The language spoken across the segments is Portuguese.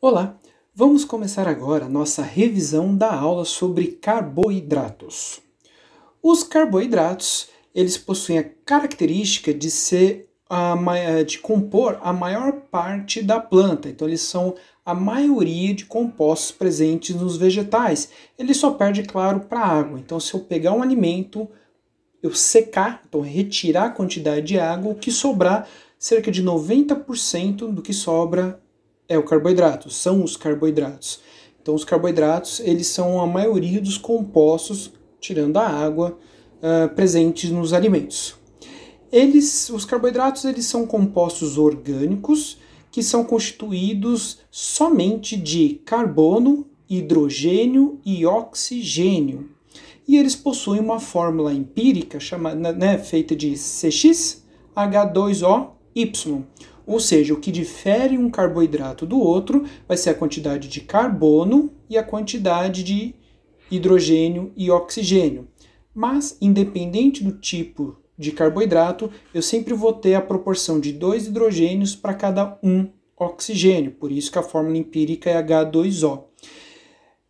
Olá, vamos começar agora nossa revisão da aula sobre carboidratos. Os carboidratos, eles possuem a característica de de compor a maior parte da planta. Então, eles são a maioria de compostos presentes nos vegetais. Ele só perde, claro, para a água. Então, se eu pegar um alimento, eu secar, então retirar a quantidade de água, o que sobrar, cerca de 90% do que sobra é o carboidrato, são os carboidratos. Então, os carboidratos, eles são a maioria dos compostos, tirando a água, presentes nos alimentos. Os carboidratos, eles são compostos orgânicos que são constituídos somente de carbono, hidrogênio e oxigênio. E eles possuem uma fórmula empírica feita de CxH2OY. Ou seja, o que difere um carboidrato do outro vai ser a quantidade de carbono e a quantidade de hidrogênio e oxigênio. Mas, independente do tipo de carboidrato, eu sempre vou ter a proporção de 2 hidrogênios para cada 1 oxigênio. Por isso que a fórmula empírica é H2O.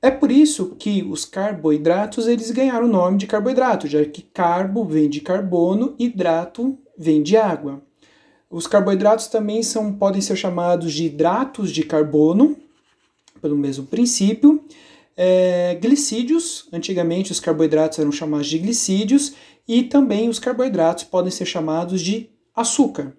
É por isso que os carboidratos eles ganharam o nome de carboidrato, já que carbo vem de carbono, hidrato vem de água. Os carboidratos também podem ser chamados de hidratos de carbono, pelo mesmo princípio. Glicídios, antigamente os carboidratos eram chamados de glicídios, e também os carboidratos podem ser chamados de açúcar,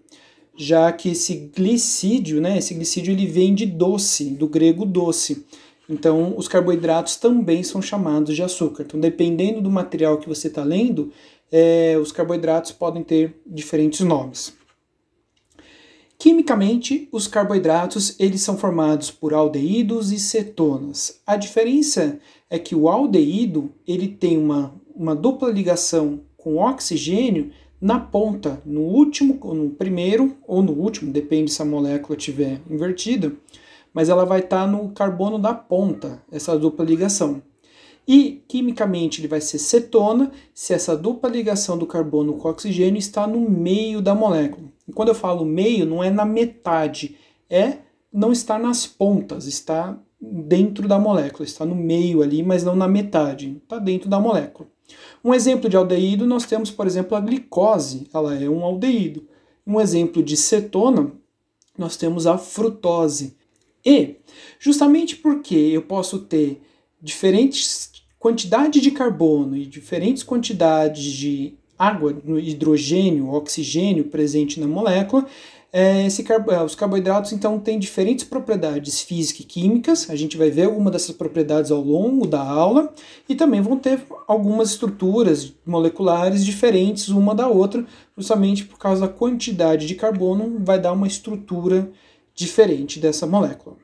já que esse glicídio ele vem de doce, do grego doce. Então, os carboidratos também são chamados de açúcar. Então, dependendo do material que você está lendo, os carboidratos podem ter diferentes nomes. Quimicamente, os carboidratos eles são formados por aldeídos e cetonas. A diferença é que o aldeído ele tem uma dupla ligação com oxigênio na ponta, no primeiro ou no último, depende se a molécula estiver invertida, mas ela vai estar no carbono da ponta, essa dupla ligação. E, quimicamente, ele vai ser cetona se essa dupla ligação do carbono com o oxigênio está no meio da molécula. E quando eu falo meio, não é na metade, não está nas pontas, está dentro da molécula, está no meio ali, mas não na metade, está dentro da molécula. Um exemplo de aldeído, nós temos, por exemplo, a glicose, ela é um aldeído. Um exemplo de cetona, nós temos a frutose. E, justamente porque eu posso ter diferentes quantidades de carbono e diferentes quantidades de água, hidrogênio, oxigênio presente na molécula, os carboidratos então têm diferentes propriedades físicas e químicas. A gente vai ver alguma dessas propriedades ao longo da aula e também vão ter algumas estruturas moleculares diferentes uma da outra, justamente por causa da quantidade de carbono vai dar uma estrutura diferente dessa molécula.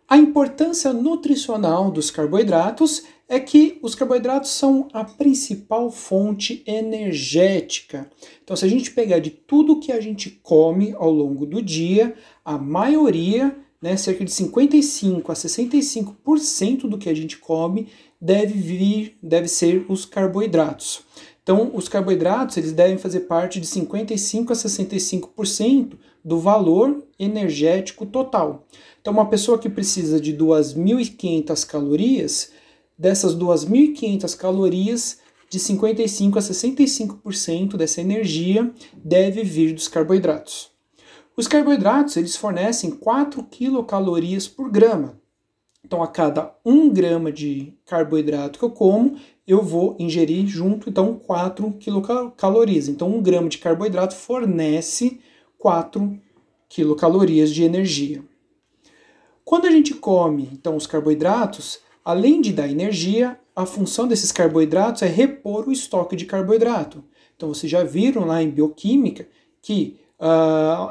A importância nutricional dos carboidratos é que os carboidratos são a principal fonte energética. Então, se a gente pegar de tudo que a gente come ao longo do dia, a maioria, cerca de 55 a 65% do que a gente come deve ser os carboidratos. Então, os carboidratos eles devem fazer parte de 55 a 65% do valor energético total. Então, uma pessoa que precisa de 2.500 calorias, dessas 2.500 calorias, de 55 a 65% dessa energia deve vir dos carboidratos. Os carboidratos eles fornecem 4 quilocalorias por grama. Então, a cada 1 grama de carboidrato que eu como, eu vou ingerir junto, então, 4 quilocalorias. Então, 1 grama de carboidrato fornece 4 quilocalorias de energia. Quando a gente come, então, os carboidratos, além de dar energia, a função desses carboidratos é repor o estoque de carboidrato. Então, vocês já viram lá em bioquímica que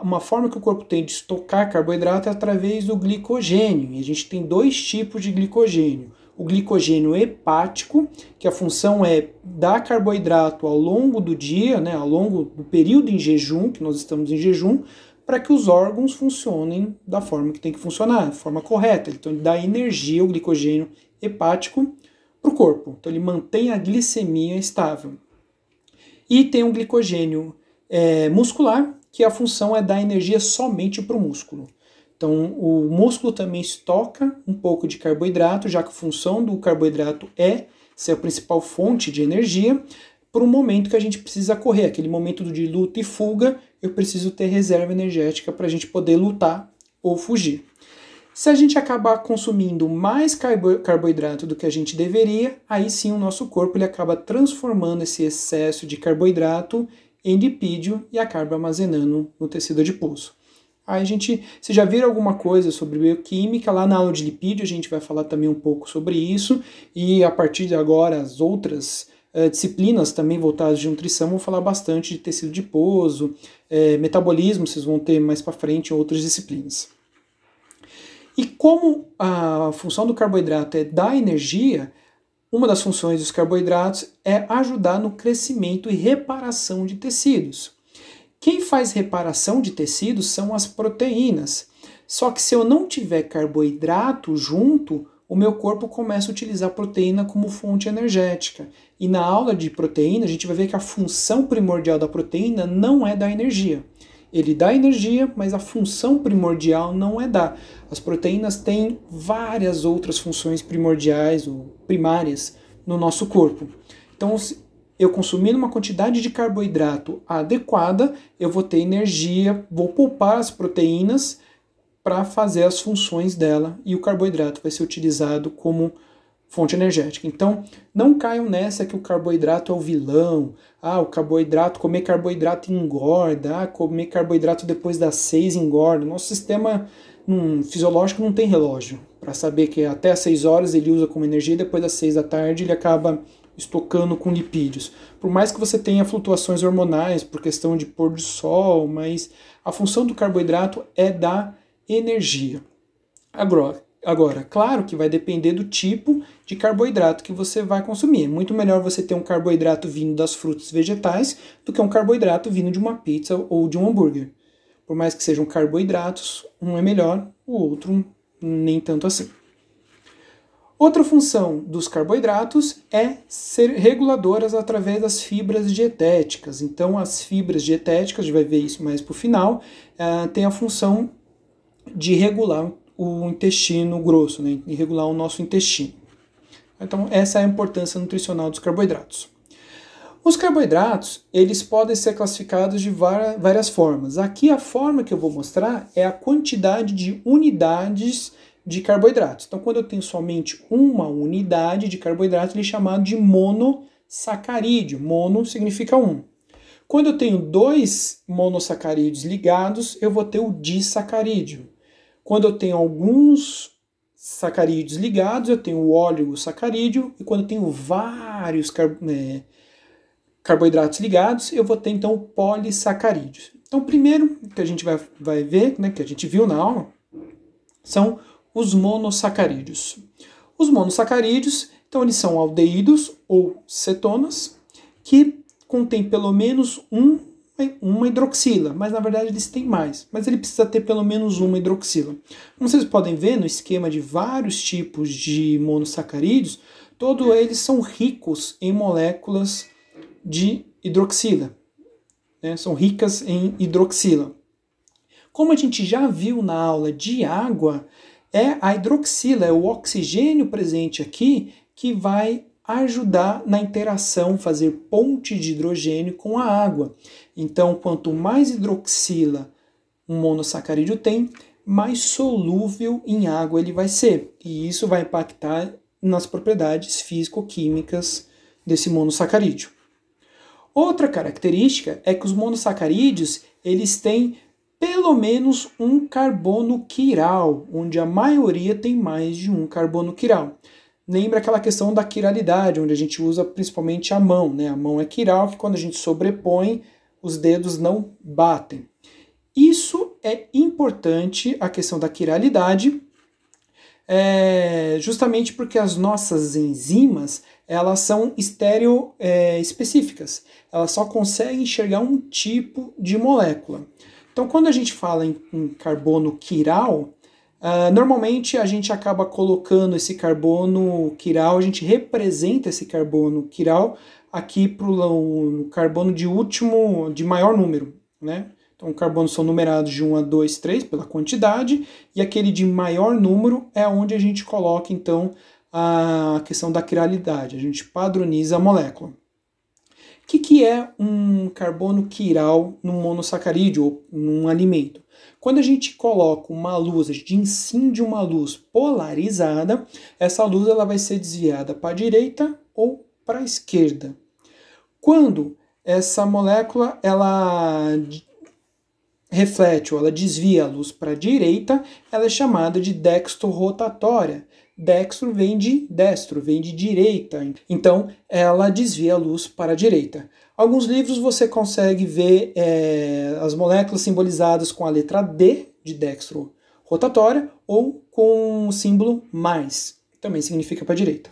uma forma que o corpo tem de estocar carboidrato é através do glicogênio. E a gente tem 2 tipos de glicogênio. O glicogênio hepático, que a função é dar carboidrato ao longo do dia, ao longo do período em jejum, que nós estamos em jejum, para que os órgãos funcionem da forma que tem que funcionar, da forma correta. Então, ele dá energia, o glicogênio hepático, para o corpo. Então, ele mantém a glicemia estável. E tem um glicogênio muscular, que a função é dar energia somente para o músculo. Então, o músculo também estoca um pouco de carboidrato, já que a função do carboidrato é ser a principal fonte de energia, por um momento que a gente precisa correr, aquele momento de luta e fuga, eu preciso ter reserva energética para a gente poder lutar ou fugir. Se a gente acabar consumindo mais carboidrato do que a gente deveria, aí sim o nosso corpo ele acaba transformando esse excesso de carboidrato em lipídio e acaba armazenando no tecido adiposo. Aí vocês já viram alguma coisa sobre bioquímica, lá na aula de lipídio a gente vai falar também um pouco sobre isso, e a partir de agora as outras disciplinas também voltadas de nutrição vão falar bastante de tecido adiposo, metabolismo, vocês vão ter mais para frente em outras disciplinas. E como a função do carboidrato é dar energia, uma das funções dos carboidratos é ajudar no crescimento e reparação de tecidos. Quem faz reparação de tecidos são as proteínas. Só que se eu não tiver carboidrato junto, o meu corpo começa a utilizar a proteína como fonte energética. E na aula de proteína, a gente vai ver que a função primordial da proteína não é dar energia. Ele dá energia, mas a função primordial não é dar. As proteínas têm várias outras funções primordiais ou primárias no nosso corpo. Então, eu consumindo uma quantidade de carboidrato adequada, eu vou ter energia, vou poupar as proteínas para fazer as funções dela e o carboidrato vai ser utilizado como fonte energética. Então, não caiam nessa que o carboidrato é o vilão. Comer carboidrato engorda. Comer carboidrato depois das 6 engorda. Nosso sistema fisiológico não tem relógio para saber que até as 6 horas ele usa como energia e depois das 6 da tarde ele acaba estocando com lipídios. Por mais que você tenha flutuações hormonais por questão de pôr do sol, mas a função do carboidrato é dar energia. Agora, claro que vai depender do tipo de carboidrato que você vai consumir. É muito melhor você ter um carboidrato vindo das frutas vegetais do que um carboidrato vindo de uma pizza ou de um hambúrguer. Por mais que sejam carboidratos, um é melhor, o outro nem tanto assim. Outra função dos carboidratos é ser reguladoras através das fibras dietéticas. Então, as fibras dietéticas, a gente vai ver isso mais para o final, tem a função de regular o intestino grosso, né? E regular o nosso intestino. Então, essa é a importância nutricional dos carboidratos. Os carboidratos, eles podem ser classificados de várias formas. Aqui a forma que eu vou mostrar é a quantidade de unidades de carboidratos. Então, quando eu tenho somente uma unidade de carboidrato, ele é chamado de monossacarídeo. Mono significa um. Quando eu tenho 2 monossacarídeos ligados, eu vou ter o disacarídeo. Quando eu tenho alguns sacarídeos ligados, eu tenho o oligosacarídeo. E quando eu tenho vários carboidratos ligados, eu vou ter então o polissacarídeo. Então, primeiro que a gente vai ver, né, que a gente viu na aula, são os monossacarídeos. Os monossacarídeos, então, eles são aldeídos ou cetonas que contêm pelo menos uma hidroxila, mas na verdade eles têm mais, mas ele precisa ter pelo menos uma hidroxila. Como vocês podem ver no esquema de vários tipos de monossacarídeos, todos eles são ricos em moléculas de hidroxila, né? São ricas em hidroxila. Como a gente já viu na aula de água, é a hidroxila, é o oxigênio presente aqui que vai ajudar na interação, fazer ponte de hidrogênio com a água. Então, quanto mais hidroxila um monossacarídeo tem, mais solúvel em água ele vai ser. E isso vai impactar nas propriedades físico-químicas desse monossacarídeo. Outra característica é que os monossacarídeos, eles têm pelo menos um carbono quiral, onde a maioria tem mais de um carbono quiral. Lembra aquela questão da quiralidade, onde a gente usa principalmente a mão, né? A mão é quiral, que quando a gente sobrepõe, os dedos não batem. Isso é importante, a questão da quiralidade, justamente porque as nossas enzimas, elas são específicas. Elas só conseguem enxergar um tipo de molécula. Então, quando a gente fala em carbono quiral, normalmente a gente acaba colocando esse carbono quiral, a gente representa esse carbono quiral aqui para o carbono de maior número, né? Então, carbonos são numerados de 1 a 2, 3 pela quantidade, e aquele de maior número é onde a gente coloca, então, a questão da quiralidade. A gente padroniza a molécula. O que é um carbono quiral num monossacarídeo ou num alimento? Quando a gente coloca uma luz, a gente incide uma luz polarizada, essa luz ela vai ser desviada para a direita ou para a esquerda. Quando essa molécula ela reflete ou ela desvia a luz para a direita, ela é chamada de dextrorrotatória. Dextro vem de destro, vem de direita. Então, ela desvia a luz para a direita. Alguns livros você consegue ver as moléculas simbolizadas com a letra D, de dextrorrotatória, ou com o símbolo mais, também significa para a direita.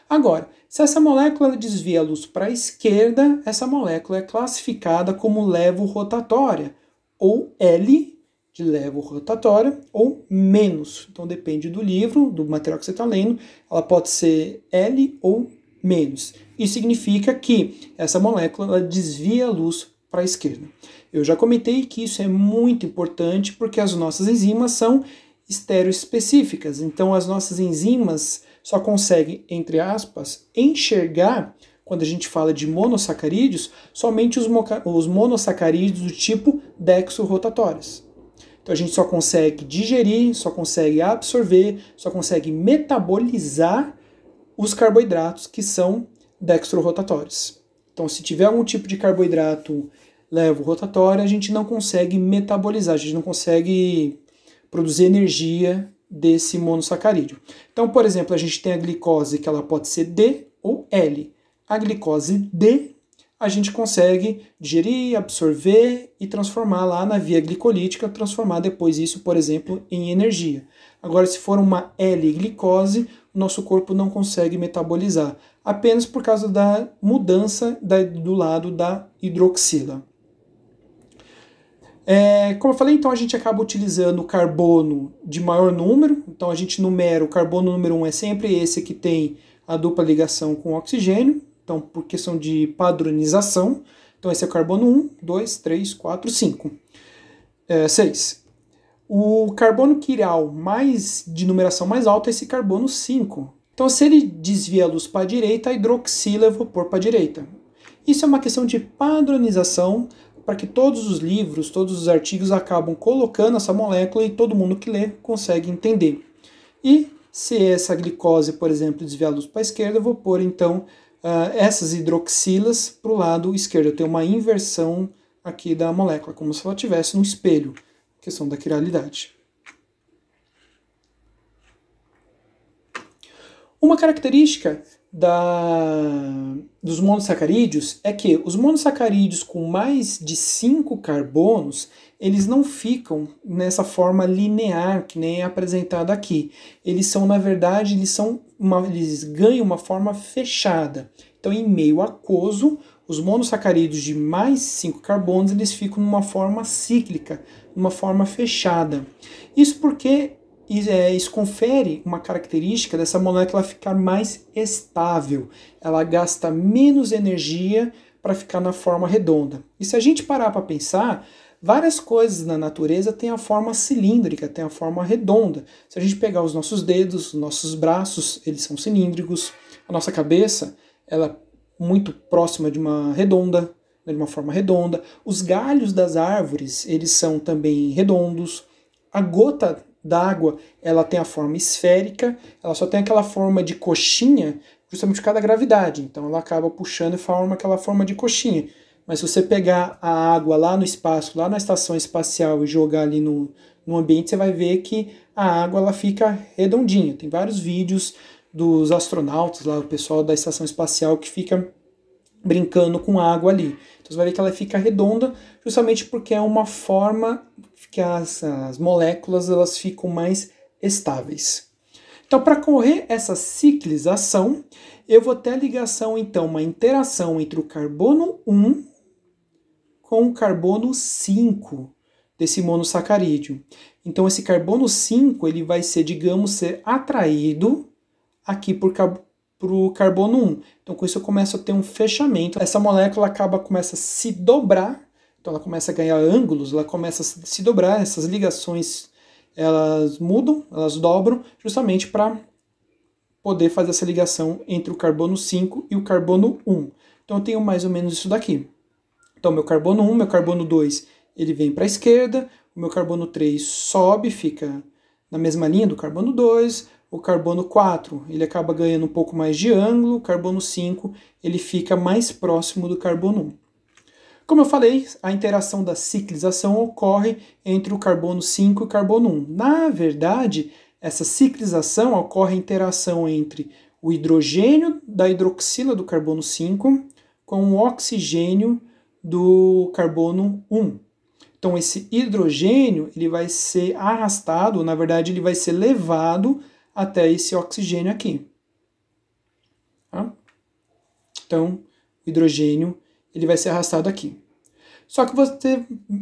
Agora, se essa molécula desvia a luz para a esquerda, essa molécula é classificada como levorrotatória, ou L, de levorrotatória, ou menos. Então depende do livro, do material que você está lendo, ela pode ser L ou menos. Isso significa que essa molécula ela desvia a luz para a esquerda. Eu já comentei que isso é muito importante porque as nossas enzimas são estereoespecíficas. Então as nossas enzimas só conseguem, entre aspas, enxergar, quando a gente fala de monossacarídeos, somente os monossacarídeos do tipo dextrorrotatórios. Então a gente só consegue digerir, só consegue absorver, só consegue metabolizar os carboidratos que são dextrorrotatórios. Então se tiver algum tipo de carboidrato levorrotatório, a gente não consegue metabolizar, a gente não consegue produzir energia desse monossacarídeo. Então, por exemplo, a gente tem a glicose que ela pode ser D ou L. A glicose D a gente consegue digerir, absorver e transformar lá na via glicolítica, transformar depois isso, por exemplo, em energia. Agora, se for uma L-glicose, o nosso corpo não consegue metabolizar, apenas por causa da mudança do lado da hidroxila. Como eu falei, então a gente acaba utilizando o carbono de maior número, então a gente numera o carbono número 1 é sempre esse que tem a dupla ligação com o oxigênio, então por questão de padronização, então esse é o carbono 1, 2, 3, 4, 5, 6. O carbono quiral de numeração mais alta é esse carbono 5. Então se ele desvia a luz para a direita, a hidroxila eu vou pôr para a direita. Isso é uma questão de padronização, para que todos os livros, todos os artigos acabam colocando essa molécula e todo mundo que lê consegue entender. E se essa glicose, por exemplo, desviar a luz para a esquerda, eu vou pôr então essas hidroxilas para o lado esquerdo. Eu tenho uma inversão aqui da molécula, como se ela estivesse no espelho, questão da quiralidade. Uma característica dos monossacarídeos é que os monossacarídeos com mais de 5 carbonos, eles não ficam nessa forma linear que nem é apresentada aqui. Eles são, na verdade, eles ganham uma forma fechada. Então, em meio aquoso, os monossacarídeos de mais 5 carbonos, eles ficam numa forma cíclica, numa forma fechada. Isso porque isso confere uma característica dessa molécula ficar mais estável. Ela gasta menos energia para ficar na forma redonda. E se a gente parar para pensar, várias coisas na natureza têm a forma cilíndrica, têm a forma redonda. Se a gente pegar os nossos dedos, os nossos braços, eles são cilíndricos. A nossa cabeça, ela é muito próxima de uma redonda, de uma forma redonda. Os galhos das árvores, eles são também redondos. A gota d'água, ela tem a forma esférica, ela só tem aquela forma de coxinha justamente por causa da gravidade, então ela acaba puxando e forma aquela forma de coxinha. Mas se você pegar a água lá no espaço, lá na estação espacial e jogar ali no ambiente, você vai ver que a água ela fica redondinha. Tem vários vídeos dos astronautas, lá, o pessoal da estação espacial que fica brincando com a água ali. Então você vai ver que ela fica redonda justamente porque é uma forma que as moléculas elas ficam mais estáveis. Então, para ocorrer essa ciclização, eu vou ter a ligação, então, uma interação entre o carbono 1 com o carbono 5 desse monossacarídeo. Então, esse carbono 5 ele vai ser, digamos, ser atraído aqui para o carbono 1. Então, com isso eu começo a ter um fechamento. Essa molécula começa a se dobrar. então ela começa a ganhar ângulos, ela começa a se dobrar, essas ligações elas mudam, elas dobram, justamente para poder fazer essa ligação entre o carbono 5 e o carbono 1. Então eu tenho mais ou menos isso daqui. Então meu carbono 1, meu carbono 2, ele vem para a esquerda, o meu carbono 3 sobe, fica na mesma linha do carbono 2, o carbono 4 ele acaba ganhando um pouco mais de ângulo, o carbono 5 ele fica mais próximo do carbono 1. Como eu falei, a interação da ciclização ocorre entre o carbono 5 e o carbono 1. Na verdade, essa ciclização ocorre a interação entre o hidrogênio da hidroxila do carbono 5 com o oxigênio do carbono 1. Então esse hidrogênio ele vai ser arrastado, na verdade ele vai ser levado até esse oxigênio aqui. Tá? Então o hidrogênio ele vai ser arrastado aqui. Só que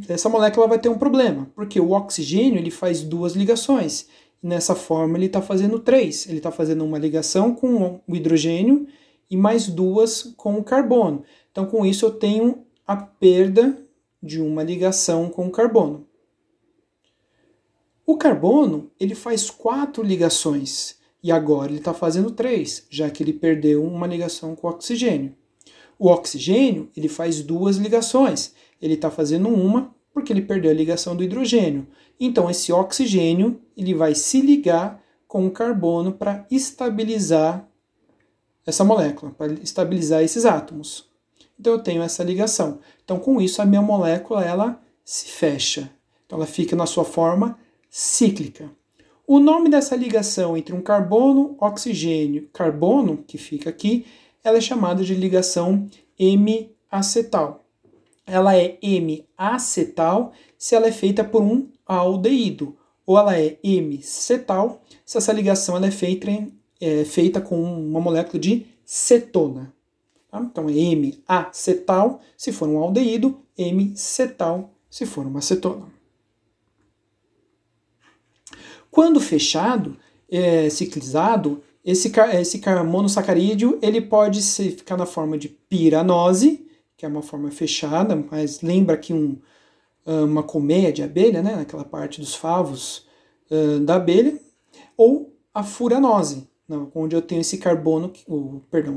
essa molécula vai ter um problema, porque o oxigênio ele faz duas ligações. Nessa forma ele está fazendo 3. Ele está fazendo uma ligação com o hidrogênio e mais duas com o carbono. Então com isso eu tenho a perda de uma ligação com o carbono. O carbono ele faz 4 ligações e agora ele está fazendo 3, já que ele perdeu uma ligação com o oxigênio. O oxigênio ele faz 2 ligações, ele está fazendo uma porque ele perdeu a ligação do hidrogênio. Então esse oxigênio ele vai se ligar com o carbono para estabilizar essa molécula, para estabilizar esses átomos. Então eu tenho essa ligação. Então com isso a minha molécula ela se fecha. Então ela fica na sua forma cíclica. O nome dessa ligação entre um carbono, oxigênio, carbono, que fica aqui, ela é chamada de ligação M-acetal. Ela é M-acetal se ela é feita por um aldeído, ou ela é M-cetal se essa ligação ela é feita com uma molécula de cetona. Tá? Então é M-acetal se for um aldeído, M-cetal se for uma cetona. Quando fechado, ciclizado, esse monossacarídeo ele pode ficar na forma de piranose, que é uma forma fechada, mas lembra aqui uma colmeia de abelha, né, naquela parte dos favos da abelha, ou a furanose, onde eu tenho esse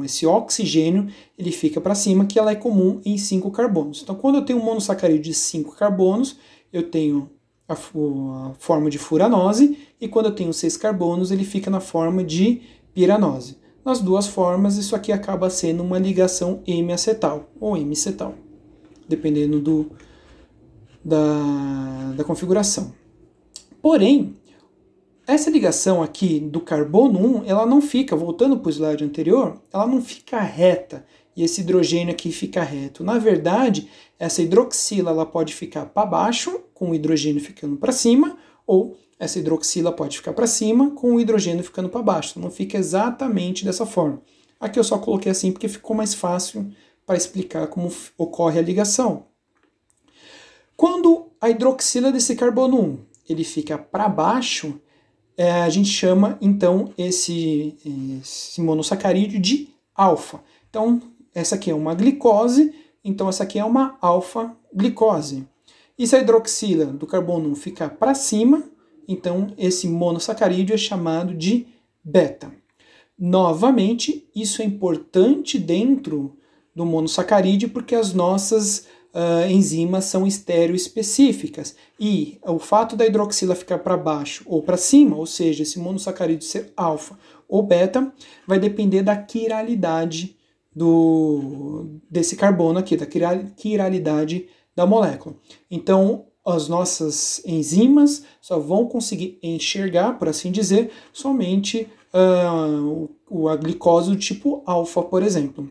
esse oxigênio, ele fica para cima, que ela é comum em 5 carbonos. Então, quando eu tenho um monossacarídeo de 5 carbonos, eu tenho a forma de furanose, e quando eu tenho 6 carbonos, ele fica na forma de piranose. Nas duas formas, isso aqui acaba sendo uma ligação M-acetal ou M-cetal, dependendo da configuração. Porém, essa ligação aqui do carbono 1, ela não fica, voltando para o slide anterior, ela não fica reta, e esse hidrogênio aqui fica reto. Na verdade, essa hidroxila ela pode ficar para baixo, com o hidrogênio ficando para cima, ou essa hidroxila pode ficar para cima, com o hidrogênio ficando para baixo. Então, não fica exatamente dessa forma. Aqui eu só coloquei assim porque ficou mais fácil para explicar como ocorre a ligação. Quando a hidroxila desse carbono 1 ele fica para baixo, a gente chama então esse monossacarídeo de alfa. Então, essa aqui é uma glicose, então essa aqui é uma alfa-glicose. E se a hidroxila do carbono 1 ficar para cima, então esse monossacarídeo é chamado de beta. Novamente, isso é importante dentro do monossacarídeo porque as nossas enzimas são estereoespecíficas. E o fato da hidroxila ficar para baixo ou para cima, ou seja, esse monossacarídeo ser alfa ou beta, vai depender da quiralidade desse carbono aqui, da quiralidade da molécula. Então, as nossas enzimas só vão conseguir enxergar, por assim dizer, somente a glicose do tipo alfa, por exemplo.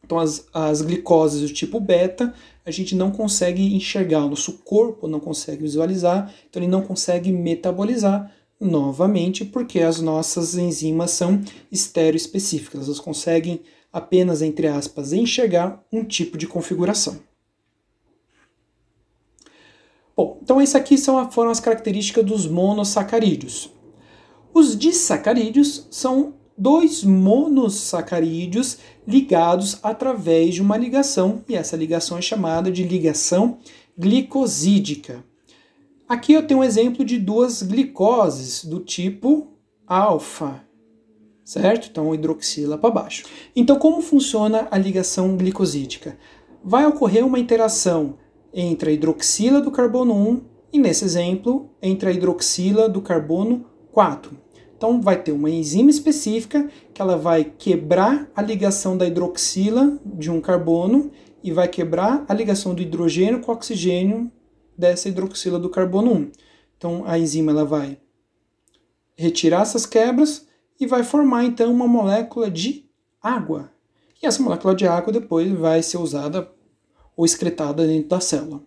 Então, as glicoses do tipo beta, a gente não consegue enxergar, o nosso corpo não consegue visualizar, então ele não consegue metabolizar novamente, porque as nossas enzimas são estereoespecíficas, elas conseguem apenas, entre aspas, enxergar um tipo de configuração. Bom, então essas aqui foram as características dos monossacarídeos. Os disacarídeos são 2 monossacarídeos ligados através de uma ligação, e essa ligação é chamada de ligação glicosídica. Aqui eu tenho um exemplo de duas glicoses do tipo alfa, certo? Então, hidroxila para baixo. Então, como funciona a ligação glicosídica? Vai ocorrer uma interação entre a hidroxila do carbono 1 e, nesse exemplo, entre a hidroxila do carbono 4. Então, vai ter uma enzima específica que ela vai quebrar a ligação da hidroxila de um carbono e vai quebrar a ligação do hidrogênio com o oxigênio dessa hidroxila do carbono 1. Então, a enzima ela vai retirar essas quebras e vai formar, então, uma molécula de água. E essa molécula de água depois vai ser usada ou excretada dentro da célula.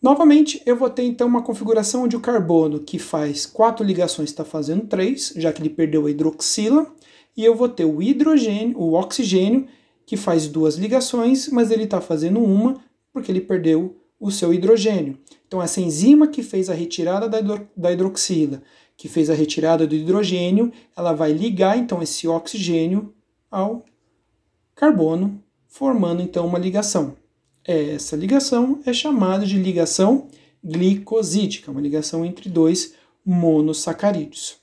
Novamente, eu vou ter, então, uma configuração onde o carbono, que faz 4 ligações, está fazendo 3, já que ele perdeu a hidroxila, e eu vou ter o hidrogênio, o oxigênio, que faz 2 ligações, mas ele está fazendo uma, porque ele perdeu o seu hidrogênio. Então, essa enzima que fez a retirada da hidroxila, que fez a retirada do hidrogênio, ela vai ligar, então, esse oxigênio ao carbono, formando, então, uma ligação. Essa ligação é chamada de ligação glicosídica, uma ligação entre 2 monossacarídeos.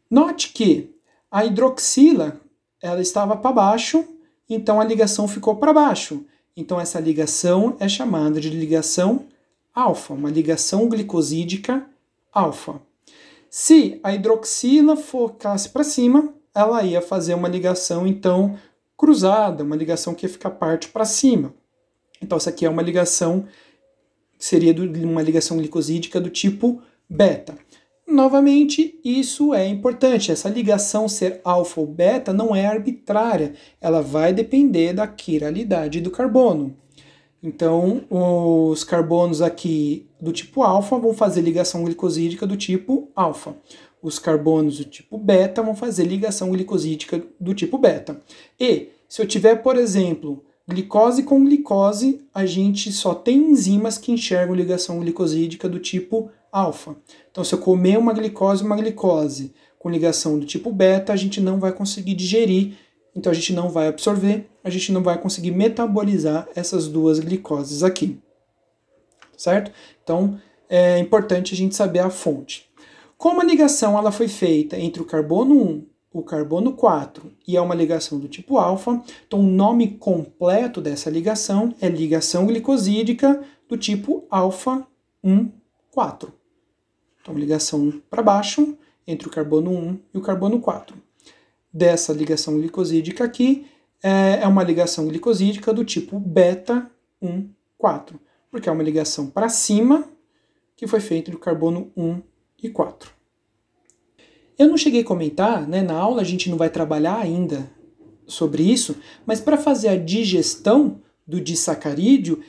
Note que a hidroxila ela estava para baixo, então a ligação ficou para baixo. Então essa ligação é chamada de ligação alfa, uma ligação glicosídica alfa. Se a hidroxila focasse para cima, ela ia fazer uma ligação, então, cruzada, uma ligação que ia ficar parte para cima. Então essa aqui é uma ligação, seria uma ligação glicosídica do tipo beta. Novamente, isso é importante. Essa ligação ser alfa ou beta não é arbitrária. Ela vai depender da quiralidade do carbono. Então, os carbonos aqui do tipo alfa vão fazer ligação glicosídica do tipo alfa. Os carbonos do tipo beta vão fazer ligação glicosídica do tipo beta. E, se eu tiver, por exemplo, glicose com glicose, a gente só tem enzimas que enxergam ligação glicosídica do tipo alfa. Então, se eu comer uma glicose com ligação do tipo beta, a gente não vai conseguir digerir, então a gente não vai absorver, a gente não vai conseguir metabolizar essas duas glicoses aqui, certo? Então, é importante a gente saber a fonte. Como a ligação ela foi feita entre o carbono 1, o carbono 4 e é uma ligação do tipo alfa, então o nome completo dessa ligação é ligação glicosídica do tipo alfa 1, 4. Então, ligação para baixo entre o carbono 1 e o carbono 4. Dessa ligação glicosídica aqui, é uma ligação glicosídica do tipo beta 1, 4, porque é uma ligação para cima que foi feita entre o carbono 1 e 4. Eu não cheguei a comentar, né, na aula a gente não vai trabalhar ainda sobre isso, mas para fazer a digestão do disacarídeo,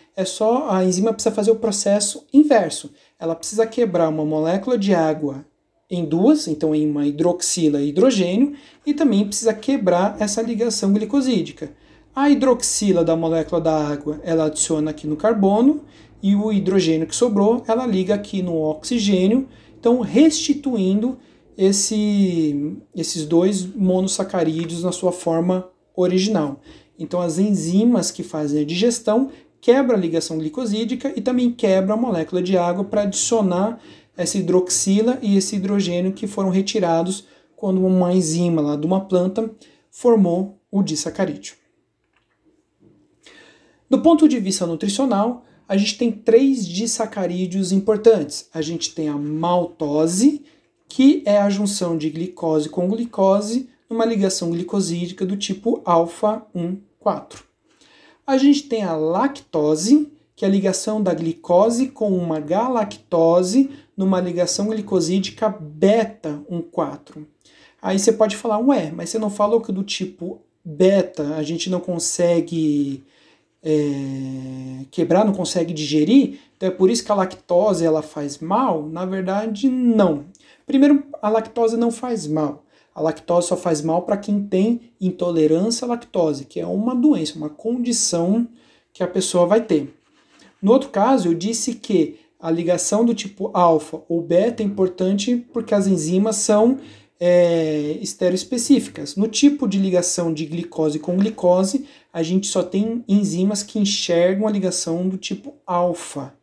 a enzima precisa fazer o processo inverso. Ela precisa quebrar uma molécula de água em duas, então em uma hidroxila e hidrogênio, e também precisa quebrar essa ligação glicosídica. A hidroxila da molécula da água, ela adiciona aqui no carbono, e o hidrogênio que sobrou, ela liga aqui no oxigênio, então restituindo esses 2 monossacarídeos na sua forma original. Então as enzimas que fazem a digestão quebram a ligação glicosídica e também quebram a molécula de água para adicionar essa hidroxila e esse hidrogênio que foram retirados quando uma enzima lá de uma planta formou o disacarídeo. Do ponto de vista nutricional, a gente tem 3 disacarídeos importantes. A gente tem a maltose, que é a junção de glicose com glicose numa ligação glicosídica do tipo alfa 1, 4. A gente tem a lactose, que é a ligação da glicose com uma galactose numa ligação glicosídica beta 1, 4. Aí você pode falar, ué, mas você não falou que do tipo beta a gente não consegue quebrar, não consegue digerir? Então é por isso que a lactose ela faz mal? Na verdade, não. Primeiro, a lactose não faz mal. A lactose só faz mal para quem tem intolerância à lactose, que é uma doença, uma condição que a pessoa vai ter. No outro caso, eu disse que a ligação do tipo alfa ou beta é importante porque as enzimas são estereoespecíficas. No tipo de ligação de glicose com glicose, a gente só tem enzimas que enxergam a ligação do tipo alfa.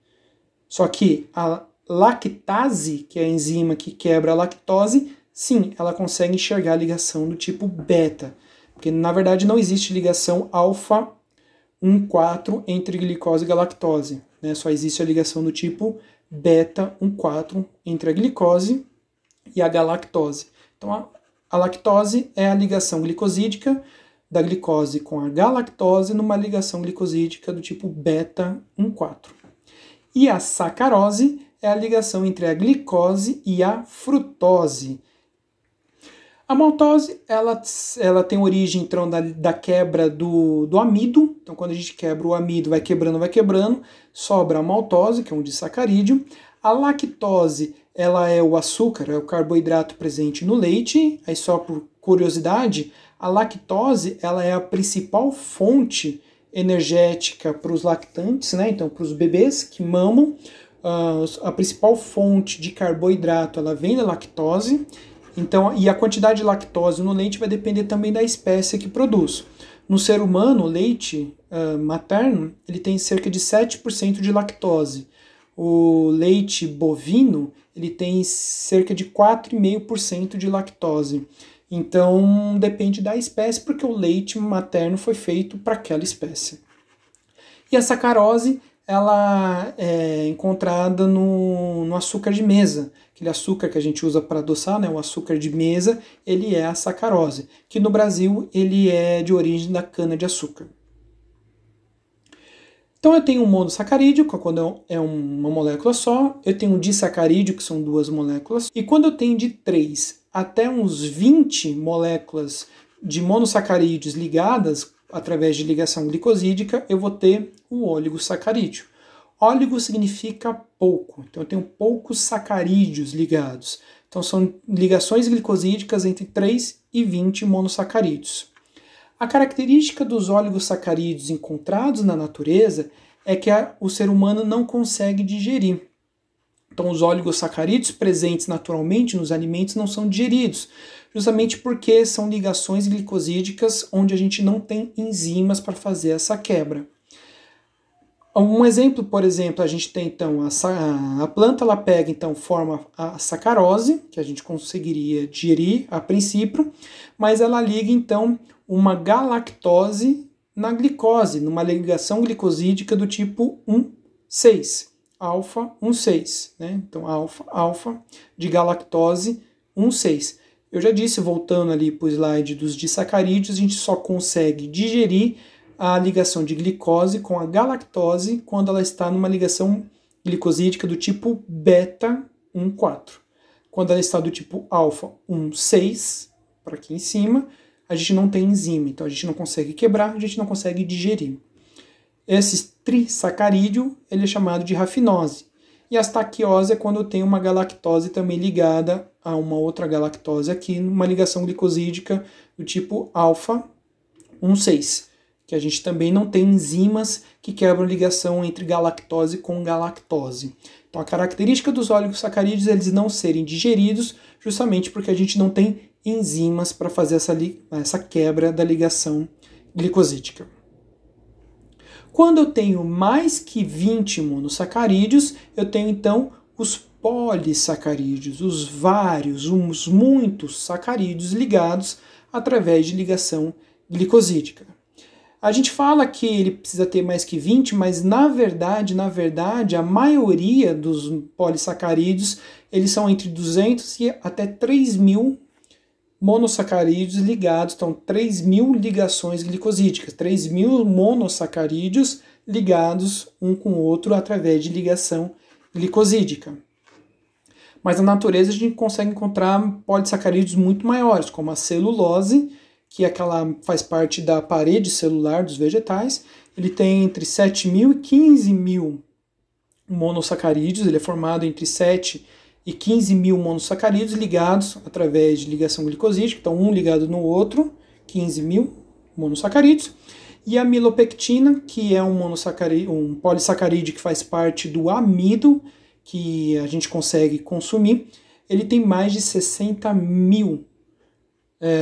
Só que a lactase, que é a enzima que quebra a lactose, sim, ela consegue enxergar a ligação do tipo beta. Porque, na verdade, não existe ligação alfa 1,4 entre glicose e galactose, né? Só existe a ligação do tipo beta 1,4 entre a glicose e a galactose. Então, a lactose é a ligação glicosídica da glicose com a galactose numa ligação glicosídica do tipo beta 1,4. E a sacarose é a ligação entre a glicose e a frutose. A maltose, ela tem origem então, da quebra do amido. Então, quando a gente quebra o amido, vai quebrando, sobra a maltose, que é um disacarídeo. A lactose, ela é o açúcar, é o carboidrato presente no leite. Aí, só por curiosidade, a lactose, ela é a principal fonte energética para os lactantes, né? Então, para os bebês que mamam, a principal fonte de carboidrato, ela vem da lactose. Então, e a quantidade de lactose no leite vai depender também da espécie que produz. No ser humano, o leite materno ele tem cerca de 7% de lactose. O leite bovino ele tem cerca de 4,5% de lactose. Então, depende da espécie, porque o leite materno foi feito para aquela espécie. E a sacarose ela é encontrada no açúcar de mesa. Aquele açúcar que a gente usa para adoçar, né, o açúcar de mesa, ele é a sacarose, que no Brasil ele é de origem da cana-de-açúcar. Então eu tenho um monossacarídeo, que quando é uma molécula só, eu tenho um disacarídeo, que são duas moléculas, e quando eu tenho de 3 até uns 20 moléculas de monossacarídeos ligadas através de ligação glicosídica, eu vou ter um oligosacarídeo. Óligo significa pouco, então eu tenho poucos sacarídeos ligados. Então são ligações glicosídicas entre 3 e 20 monossacarídeos. A característica dos oligosacarídeos encontrados na natureza é que o ser humano não consegue digerir. Então os oligosacarídeos presentes naturalmente nos alimentos não são digeridos, justamente porque são ligações glicosídicas onde a gente não tem enzimas para fazer essa quebra. Um exemplo, por exemplo, a gente tem então a planta, ela pega então forma a sacarose, que a gente conseguiria digerir a princípio, mas ela liga então uma galactose na glicose, numa ligação glicosídica do tipo 1,6, alfa 1,6, né? Então alfa de galactose 1,6. Eu já disse, voltando ali para o slide dos disacarídeos, a gente só consegue digerir a ligação de glicose com a galactose quando ela está numa ligação glicosídica do tipo beta 1,4. Quando ela está do tipo alfa 1,6, para aqui em cima, a gente não tem enzima, então a gente não consegue quebrar, a gente não consegue digerir. Esse trisacarídeo ele é chamado de rafinose. E a staquiose é quando eu tenho uma galactose também ligada a uma outra galactose aqui, numa ligação glicosídica do tipo alfa 1,6. Que a gente também não tem enzimas que quebram ligação entre galactose com galactose. Então a característica dos oligosacarídeos é eles não serem digeridos, justamente porque a gente não tem enzimas para fazer essa quebra da ligação glicosídica. Quando eu tenho mais que 20 monossacarídeos, eu tenho então os polissacarídeos, os vários, os muitos sacarídeos ligados através de ligação glicosídica. A gente fala que ele precisa ter mais que 20, mas na verdade, a maioria dos polissacarídeos, eles são entre 200 e até 3.000 monossacarídeos ligados, então 3.000 ligações glicosídicas, 3.000 monossacarídeos ligados um com o outro através de ligação glicosídica. Mas na natureza a gente consegue encontrar polissacarídeos muito maiores, como a celulose, que faz parte da parede celular dos vegetais. Ele tem entre 7.000 e 15.000 monossacarídeos, ele é formado entre 7 e 15.000 monossacarídeos ligados através de ligação glicosídica, então um ligado no outro, 15.000 monossacarídeos. E a milopectina, que é um polissacarídeo que faz parte do amido, que a gente consegue consumir, ele tem mais de 60 mil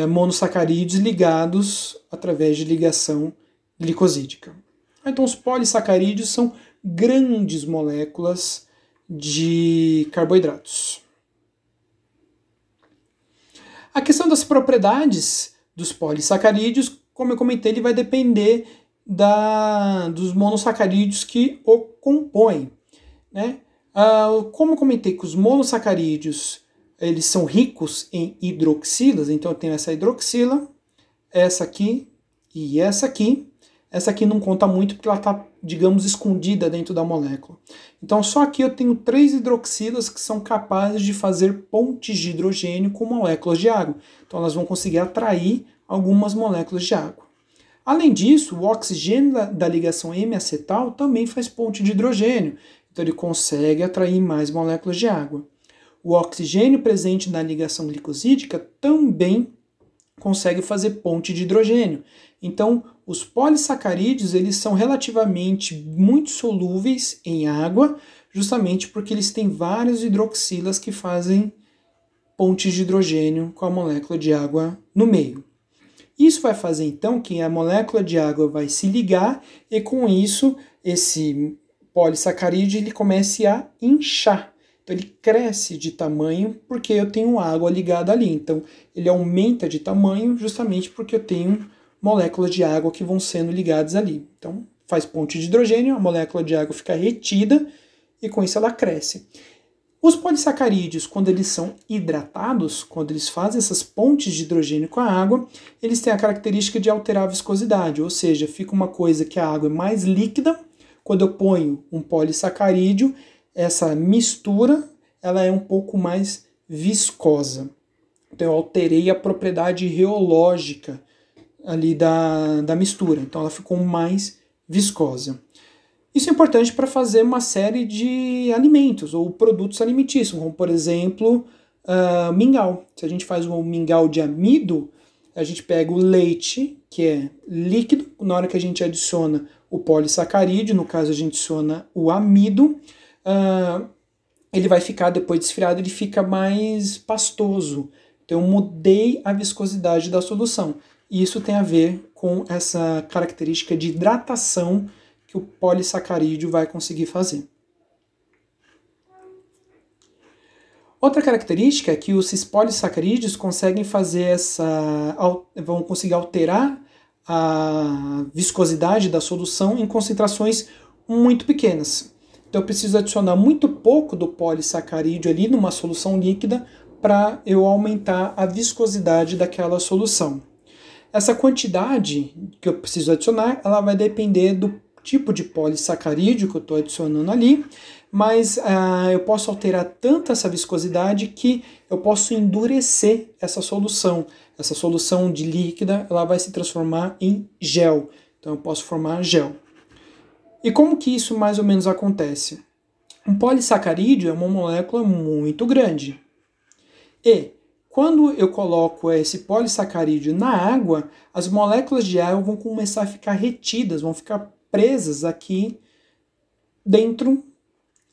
monossacarídeos ligados através de ligação glicosídica. Então, os polissacarídeos são grandes moléculas de carboidratos. A questão das propriedades dos polissacarídeos, como eu comentei, ele vai depender dos monossacarídeos que o compõem, né? Como eu comentei que os monossacarídeos eles são ricos em hidroxilas, então eu tenho essa hidroxila, essa aqui e essa aqui. Essa aqui não conta muito porque ela está, digamos, escondida dentro da molécula. Então só aqui eu tenho 3 hidroxilas que são capazes de fazer pontes de hidrogênio com moléculas de água. Então elas vão conseguir atrair algumas moléculas de água. Além disso, o oxigênio da ligação M-acetal também faz ponte de hidrogênio. Então ele consegue atrair mais moléculas de água. O oxigênio presente na ligação glicosídica também consegue fazer ponte de hidrogênio. Então, os polissacarídeos eles são relativamente muito solúveis em água, justamente porque eles têm vários hidroxilas que fazem pontes de hidrogênio com a molécula de água no meio. Isso vai fazer, então, que a molécula de água vai se ligar e, com isso, esse polissacarídeo ele comece a inchar. Então, ele cresce de tamanho porque eu tenho água ligada ali. Então, ele aumenta de tamanho justamente porque eu tenho moléculas de água que vão sendo ligadas ali. Então, faz ponte de hidrogênio, a molécula de água fica retida e, com isso, ela cresce. Os polissacarídeos, quando eles são hidratados, quando eles fazem essas pontes de hidrogênio com a água, eles têm a característica de alterar a viscosidade, ou seja, fica uma coisa que a água é mais líquida. Quando eu ponho um polissacarídeo, essa mistura ela é um pouco mais viscosa. Então eu alterei a propriedade reológica ali da mistura, então ela ficou mais viscosa. Isso é importante para fazer uma série de alimentos ou produtos alimentícios, como por exemplo mingau. Se a gente faz um mingau de amido, a gente pega o leite, que é líquido, na hora que a gente adiciona o polissacarídeo, no caso a gente adiciona o amido, ele vai ficar, depois de esfriado, ele fica mais pastoso. Então eu mudei a viscosidade da solução. E isso tem a ver com essa característica de hidratação que o polissacarídeo vai conseguir fazer. Outra característica é que os polissacarídeos conseguem vão conseguir alterar a viscosidade da solução em concentrações muito pequenas. Então eu preciso adicionar muito pouco do polissacarídeo ali numa solução líquida para eu aumentar a viscosidade daquela solução. Essa quantidade que eu preciso adicionar, ela vai depender do tipo de polissacarídeo que eu estou adicionando ali, mas eu posso alterar tanto essa viscosidade que eu posso endurecer essa solução. Essa solução de líquida ela vai se transformar em gel. Então eu posso formar gel. E como que isso mais ou menos acontece? Um polissacarídeo é uma molécula muito grande. E quando eu coloco esse polissacarídeo na água, as moléculas de água vão começar a ficar retidas, vão ficar presas aqui dentro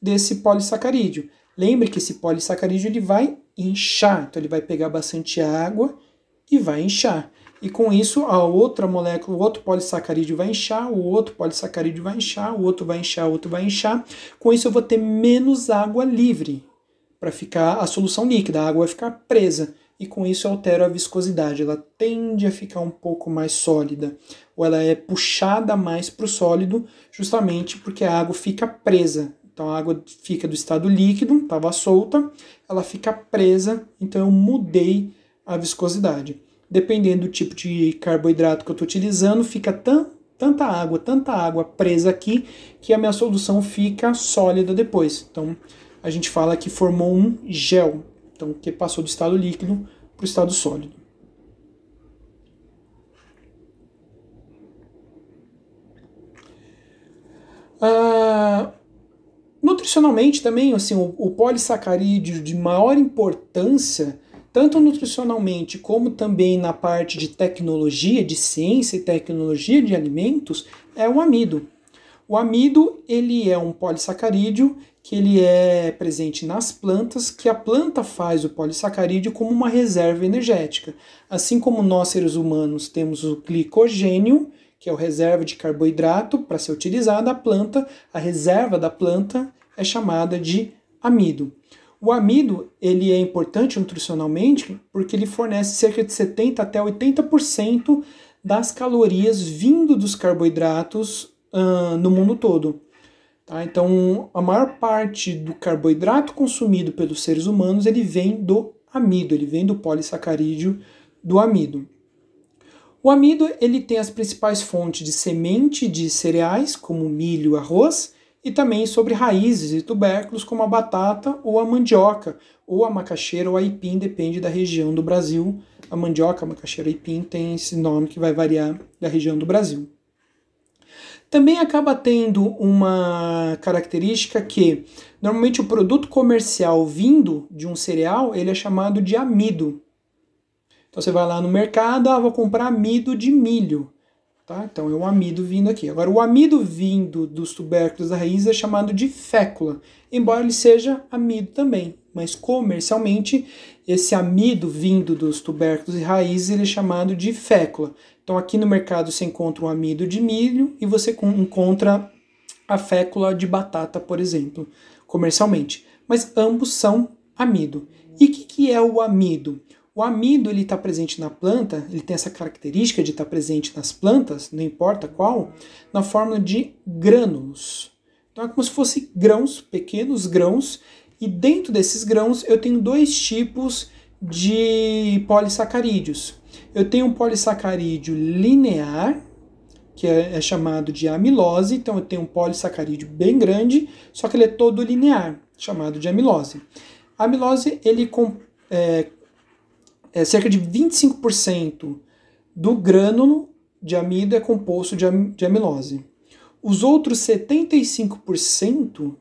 desse polissacarídeo. Lembre que esse polissacarídeo ele vai inchar, então ele vai pegar bastante água e vai inchar. E com isso a outra molécula, o outro polissacarídeo vai inchar, o outro polissacarídeo vai inchar, o outro vai inchar, o outro vai inchar. Com isso eu vou ter menos água livre para ficar a solução líquida, a água vai ficar presa. E com isso eu altero a viscosidade, ela tende a ficar um pouco mais sólida, ou ela é puxada mais para o sólido, justamente porque a água fica presa. Então a água fica do estado líquido, estava solta, ela fica presa, então eu mudei a viscosidade. Dependendo do tipo de carboidrato que eu estou utilizando, fica tanta água presa aqui, que a minha solução fica sólida depois. Então a gente fala que formou um gel. Então, que passou do estado líquido para o estado sólido. Nutricionalmente também, assim, o polissacarídeo de maior importância, tanto nutricionalmente como também na parte de tecnologia, de ciência e tecnologia de alimentos, é o amido. O amido ele é um polissacarídeo que ele é presente nas plantas, que a planta faz o polissacarídeo como uma reserva energética. Assim como nós, seres humanos, temos o glicogênio, que é o reserva de carboidrato para ser utilizado, a reserva da planta é chamada de amido. O amido ele é importante nutricionalmente porque ele fornece cerca de 70 até 80% das calorias vindo dos carboidratos no mundo todo. Tá? Então, a maior parte do carboidrato consumido pelos seres humanos ele vem do amido, ele vem do polissacarídeo do amido. O amido ele tem as principais fontes de semente de cereais, como milho e arroz, e também sobre raízes e tubérculos, como a batata ou a mandioca, ou a macaxeira ou aipim, depende da região do Brasil. A mandioca, a macaxeira, aipim tem esse nome que vai variar da região do Brasil. Também acaba tendo uma característica que, normalmente, o produto comercial vindo de um cereal, ele é chamado de amido. Então, você vai lá no mercado, vou comprar amido de milho. Tá? Então, é o amido vindo aqui. Agora, o amido vindo dos tubérculos da raiz é chamado de fécula, embora ele seja amido também. Mas, comercialmente, esse amido vindo dos tubérculos e raízes ele é chamado de fécula. Então, aqui no mercado você encontra o amido de milho e você encontra a fécula de batata, por exemplo, comercialmente. Mas ambos são amido. E o que é o amido? O amido ele está presente na planta, ele tem essa característica de estar presente nas plantas, não importa qual, na forma de grânulos. Então é como se fossem grãos, pequenos grãos, e dentro desses grãos eu tenho dois tipos de polissacarídeos. Eu tenho um polissacarídeo linear, que é chamado de amilose, então eu tenho um polissacarídeo bem grande, só que ele é todo linear, chamado de amilose. A amilose, ele cerca de 25% do grânulo de amido é composto de amilose. Os outros 75%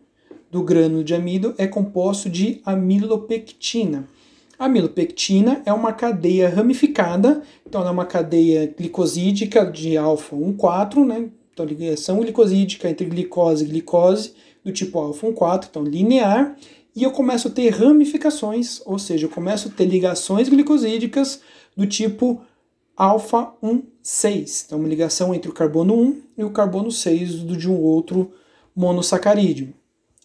do grânulo de amido é composto de amilopectina. A amilopectina é uma cadeia ramificada, então ela é uma cadeia glicosídica de alfa-1,4, né? Então ligação glicosídica entre glicose e glicose do tipo alfa-1,4, então linear, e eu começo a ter ramificações, ou seja, eu começo a ter ligações glicosídicas do tipo alfa-1,6, então uma ligação entre o carbono 1 e o carbono 6 de um outro monossacarídeo.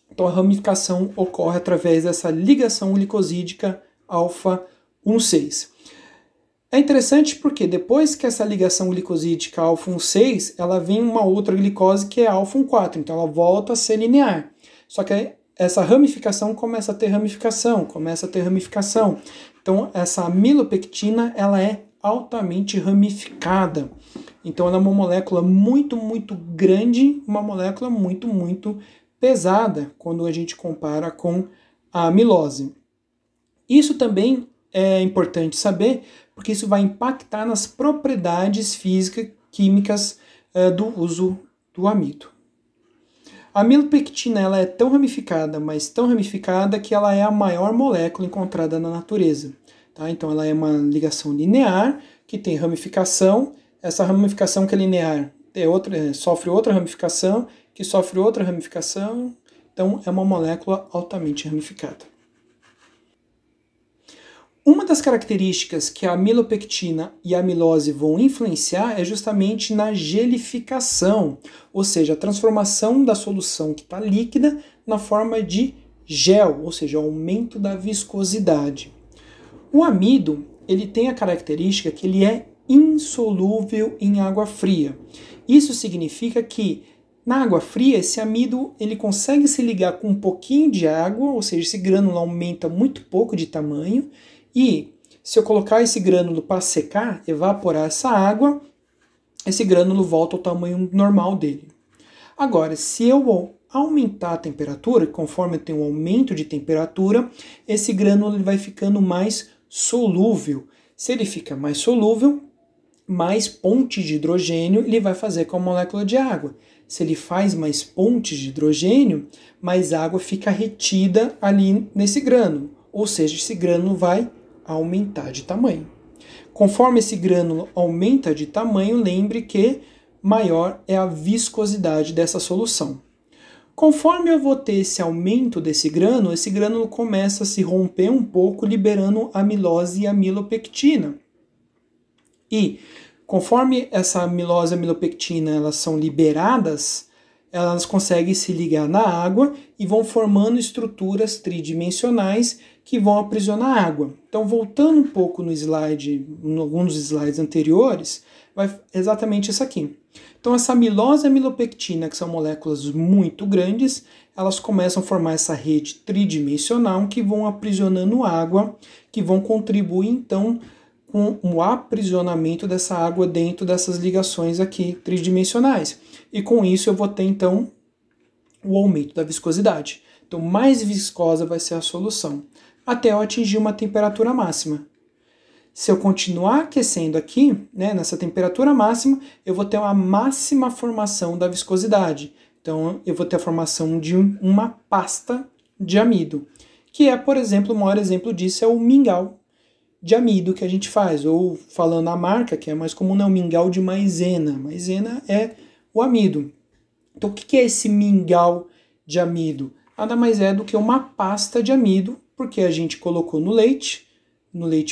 Então a ramificação ocorre através dessa ligação glicosídica alfa-1,6. É interessante porque depois que essa ligação glicosídica alfa-1,6, ela vem uma outra glicose que é alfa-1,4, então ela volta a ser linear. Só que essa ramificação começa a ter ramificação. Então essa amilopectina ela é altamente ramificada. Então ela é uma molécula muito, muito grande, uma molécula muito, muito pesada quando a gente compara com a amilose. Isso também é importante saber, porque isso vai impactar nas propriedades físicas, químicas do uso do amido. A amilopectina ela é tão ramificada, mas tão ramificada que ela é a maior molécula encontrada na natureza. Tá? Então ela é uma ligação linear que tem ramificação. Essa ramificação que é linear sofre outra ramificação, que sofre outra ramificação. Então é uma molécula altamente ramificada. Uma das características que a amilopectina e a amilose vão influenciar é justamente na gelificação, ou seja, a transformação da solução que está líquida na forma de gel, ou seja, o aumento da viscosidade. O amido ele tem a característica que ele é insolúvel em água fria. Isso significa que na água fria esse amido ele consegue se ligar com um pouquinho de água, ou seja, esse grânulo aumenta muito pouco de tamanho. E se eu colocar esse grânulo para secar, evaporar essa água, esse grânulo volta ao tamanho normal dele. Agora, se eu aumentar a temperatura, conforme eu tenho um aumento de temperatura, esse grânulo ele vai ficando mais solúvel. Se ele fica mais solúvel, mais pontes de hidrogênio ele vai fazer com a molécula de água. Se ele faz mais pontes de hidrogênio, mais água fica retida ali nesse grânulo. Ou seja, esse grânulo vai aumentar de tamanho. Conforme esse grânulo aumenta de tamanho, lembre que maior é a viscosidade dessa solução. Conforme eu vou ter esse aumento desse grânulo começa a se romper um pouco, liberando amilose e amilopectina. E conforme essa amilose e amilopectina elas são liberadas, elas conseguem se ligar na água e vão formando estruturas tridimensionais que vão aprisionar a água. Então, voltando um pouco no slide, em alguns slides anteriores, vai exatamente isso aqui. Então, essa amilose e amilopectina, que são moléculas muito grandes, elas começam a formar essa rede tridimensional que vão aprisionando água, que vão contribuir, então, com o aprisionamento dessa água dentro dessas ligações aqui tridimensionais. E com isso eu vou ter, então, o aumento da viscosidade. Então, mais viscosa vai ser a solução, até eu atingir uma temperatura máxima. Se eu continuar aquecendo aqui, né, nessa temperatura máxima, eu vou ter uma máxima formação da viscosidade. Então, eu vou ter a formação de uma pasta de amido, que é, por exemplo, o maior exemplo disso é o mingau de amido que a gente faz, ou falando a marca, que é mais comum, é o mingau de maisena. Maisena é o amido. Então, o que é esse mingau de amido? Nada mais é do que uma pasta de amido, porque a gente colocou no leite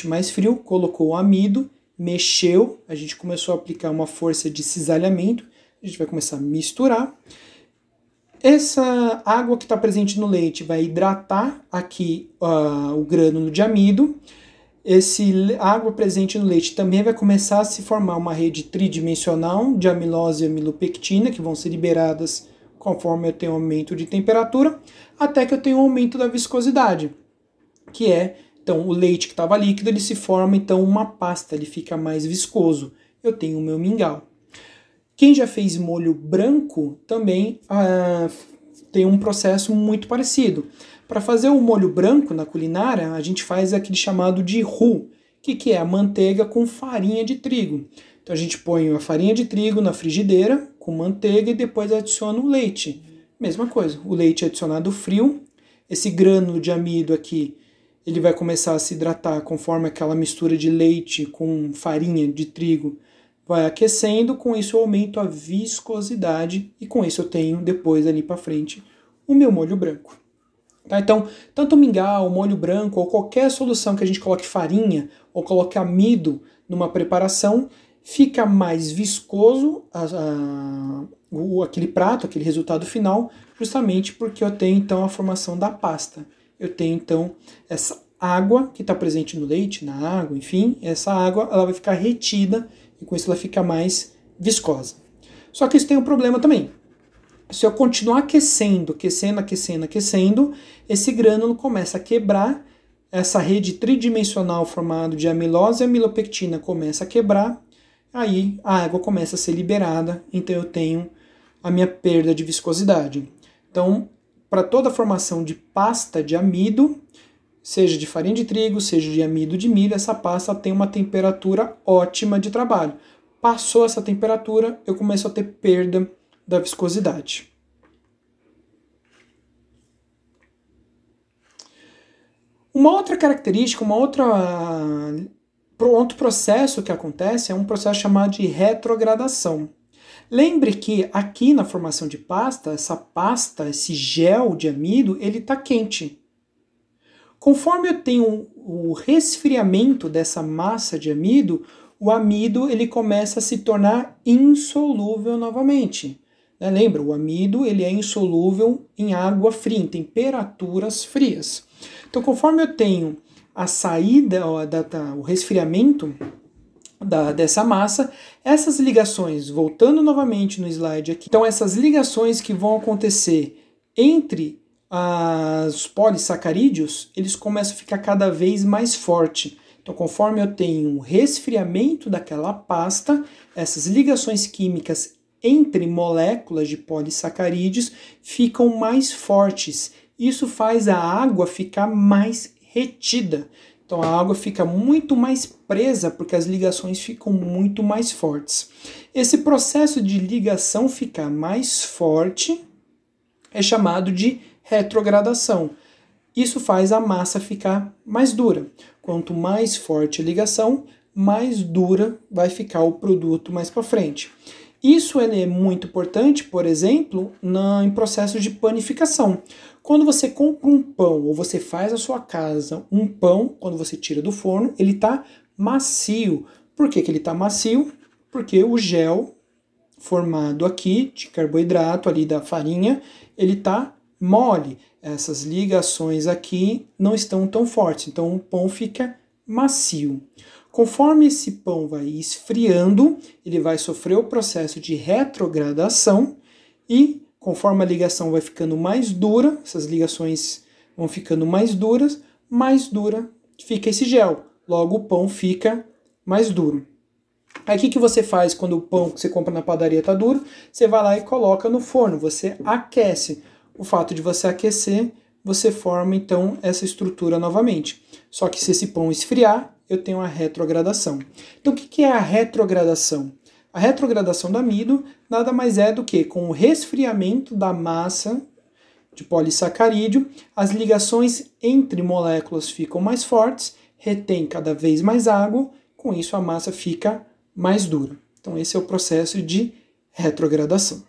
mais frio, colocou o amido, mexeu, a gente começou a aplicar uma força de cisalhamento, a gente vai começar a misturar. Essa água que está presente no leite vai hidratar aqui o grânulo de amido. Esse água presente no leite também vai começar a se formar uma rede tridimensional de amilose e amilopectina, que vão ser liberadas conforme eu tenho aumento de temperatura, até que eu tenho um aumento da viscosidade, que é, então, o leite que estava líquido, ele se forma, então, uma pasta, ele fica mais viscoso. Eu tenho o meu mingau. Quem já fez molho branco também tem um processo muito parecido. Para fazer o molho branco na culinária, a gente faz aquele chamado de roux, que é a manteiga com farinha de trigo. Então a gente põe a farinha de trigo na frigideira com manteiga e depois adiciona o leite. Mesma coisa, o leite é adicionado frio, esse grânulo de amido aqui, ele vai começar a se hidratar conforme aquela mistura de leite com farinha de trigo vai aquecendo, com isso eu aumento a viscosidade e com isso eu tenho depois ali para frente o meu molho branco. Tá? Então, tanto o mingau, o molho branco ou qualquer solução que a gente coloque farinha ou coloque amido numa preparação, fica mais viscoso aquele prato, aquele resultado final, justamente porque eu tenho então a formação da pasta. Eu tenho então essa água que está presente no leite, na água, enfim, essa água ela vai ficar retida e com isso ela fica mais viscosa. Só que isso tem um problema também. Se eu continuar aquecendo, esse grânulo começa a quebrar, essa rede tridimensional formada de amilose e amilopectina começa a quebrar, aí a água começa a ser liberada, então eu tenho a minha perda de viscosidade. Então, para toda a formação de pasta de amido, seja de farinha de trigo, seja de amido de milho, essa pasta tem uma temperatura ótima de trabalho. Passou essa temperatura, eu começo a ter perda da viscosidade. Uma outra característica, outro processo que acontece é um processo chamado de retrogradação. Lembre que aqui na formação de pasta, essa pasta, esse gel de amido, ele está quente. Conforme eu tenho o resfriamento dessa massa de amido, o amido ele começa a se tornar insolúvel novamente. Lembra, o amido ele é insolúvel em água fria, em temperaturas frias. Então, conforme eu tenho a saída, o resfriamento dessa massa, essas ligações, voltando novamente no slide aqui, então essas ligações que vão acontecer entre os polissacarídeos, eles começam a ficar cada vez mais forte. Então, conforme eu tenho o resfriamento daquela pasta, essas ligações químicas entre moléculas de polissacarídeos ficam mais fortes. Isso faz a água ficar mais retida. Então a água fica muito mais presa porque as ligações ficam muito mais fortes. Esse processo de ligação ficar mais forte é chamado de retrogradação. Isso faz a massa ficar mais dura. Quanto mais forte a ligação, mais dura vai ficar o produto mais para frente. Isso ele é muito importante, por exemplo, em processos de panificação. Quando você compra um pão ou você faz na sua casa um pão, quando você tira do forno, ele está macio. Por que ele está macio? Porque o gel formado aqui de carboidrato ali da farinha, ele está mole. Essas ligações aqui não estão tão fortes, então o pão fica macio. Conforme esse pão vai esfriando, ele vai sofrer o processo de retrogradação e conforme a ligação vai ficando mais dura, essas ligações vão ficando mais dura fica esse gel. Logo o pão fica mais duro. Aí o que você faz quando o pão que você compra na padaria está duro? Você vai lá e coloca no forno, você aquece. O fato de você aquecer, você forma então essa estrutura novamente. Só que se esse pão esfriar, eu tenho a retrogradação. Então o que é a retrogradação? A retrogradação do amido nada mais é do que com o resfriamento da massa de polissacarídeo, as ligações entre moléculas ficam mais fortes, retém cada vez mais água, com isso a massa fica mais dura. Então esse é o processo de retrogradação.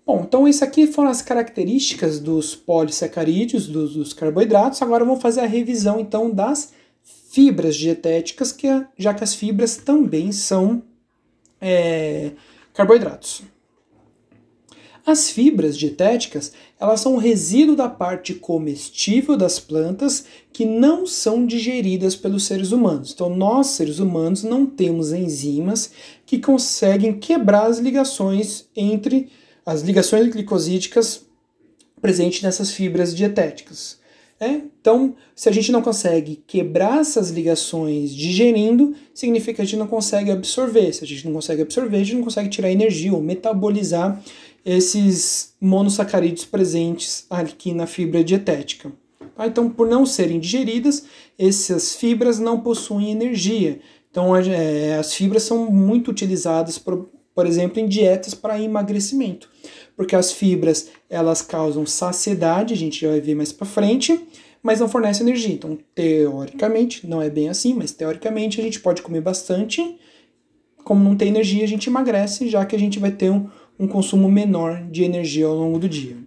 Bom, então isso aqui foram as características dos polissacarídeos, dos carboidratos. Agora vamos fazer a revisão então das fibras dietéticas, já que as fibras também são carboidratos. As fibras dietéticas, elas são o resíduo da parte comestível das plantas que não são digeridas pelos seres humanos. Então, nós, seres humanos, não temos enzimas que conseguem quebrar as ligações glicosídicas presentes nessas fibras dietéticas. Então, se a gente não consegue quebrar essas ligações digerindo, significa que a gente não consegue absorver. Se a gente não consegue absorver, a gente não consegue tirar energia ou metabolizar esses monossacarídeos presentes aqui na fibra dietética. Então, por não serem digeridas, essas fibras não possuem energia. Então, as fibras são muito utilizadas, por exemplo, em dietas para emagrecimento. Porque as fibras, elas causam saciedade, a gente já vai ver mais para frente, mas não fornecem energia. Então, teoricamente, não é bem assim, mas teoricamente a gente pode comer bastante. Como não tem energia, a gente emagrece, já que a gente vai ter um consumo menor de energia ao longo do dia.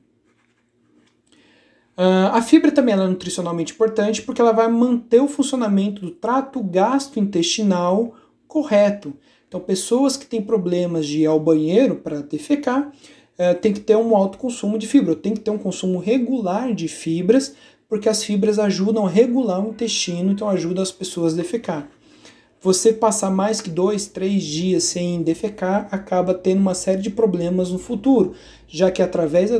A fibra também é nutricionalmente importante porque ela vai manter o funcionamento do trato gastrointestinal correto. Então, pessoas que têm problemas de ir ao banheiro para defecar, tem que ter um alto consumo de fibra, tem que ter um consumo regular de fibras, porque as fibras ajudam a regular o intestino, então ajuda as pessoas a defecar. Você passar mais que 2, 3 dias sem defecar, acaba tendo uma série de problemas no futuro, já que é através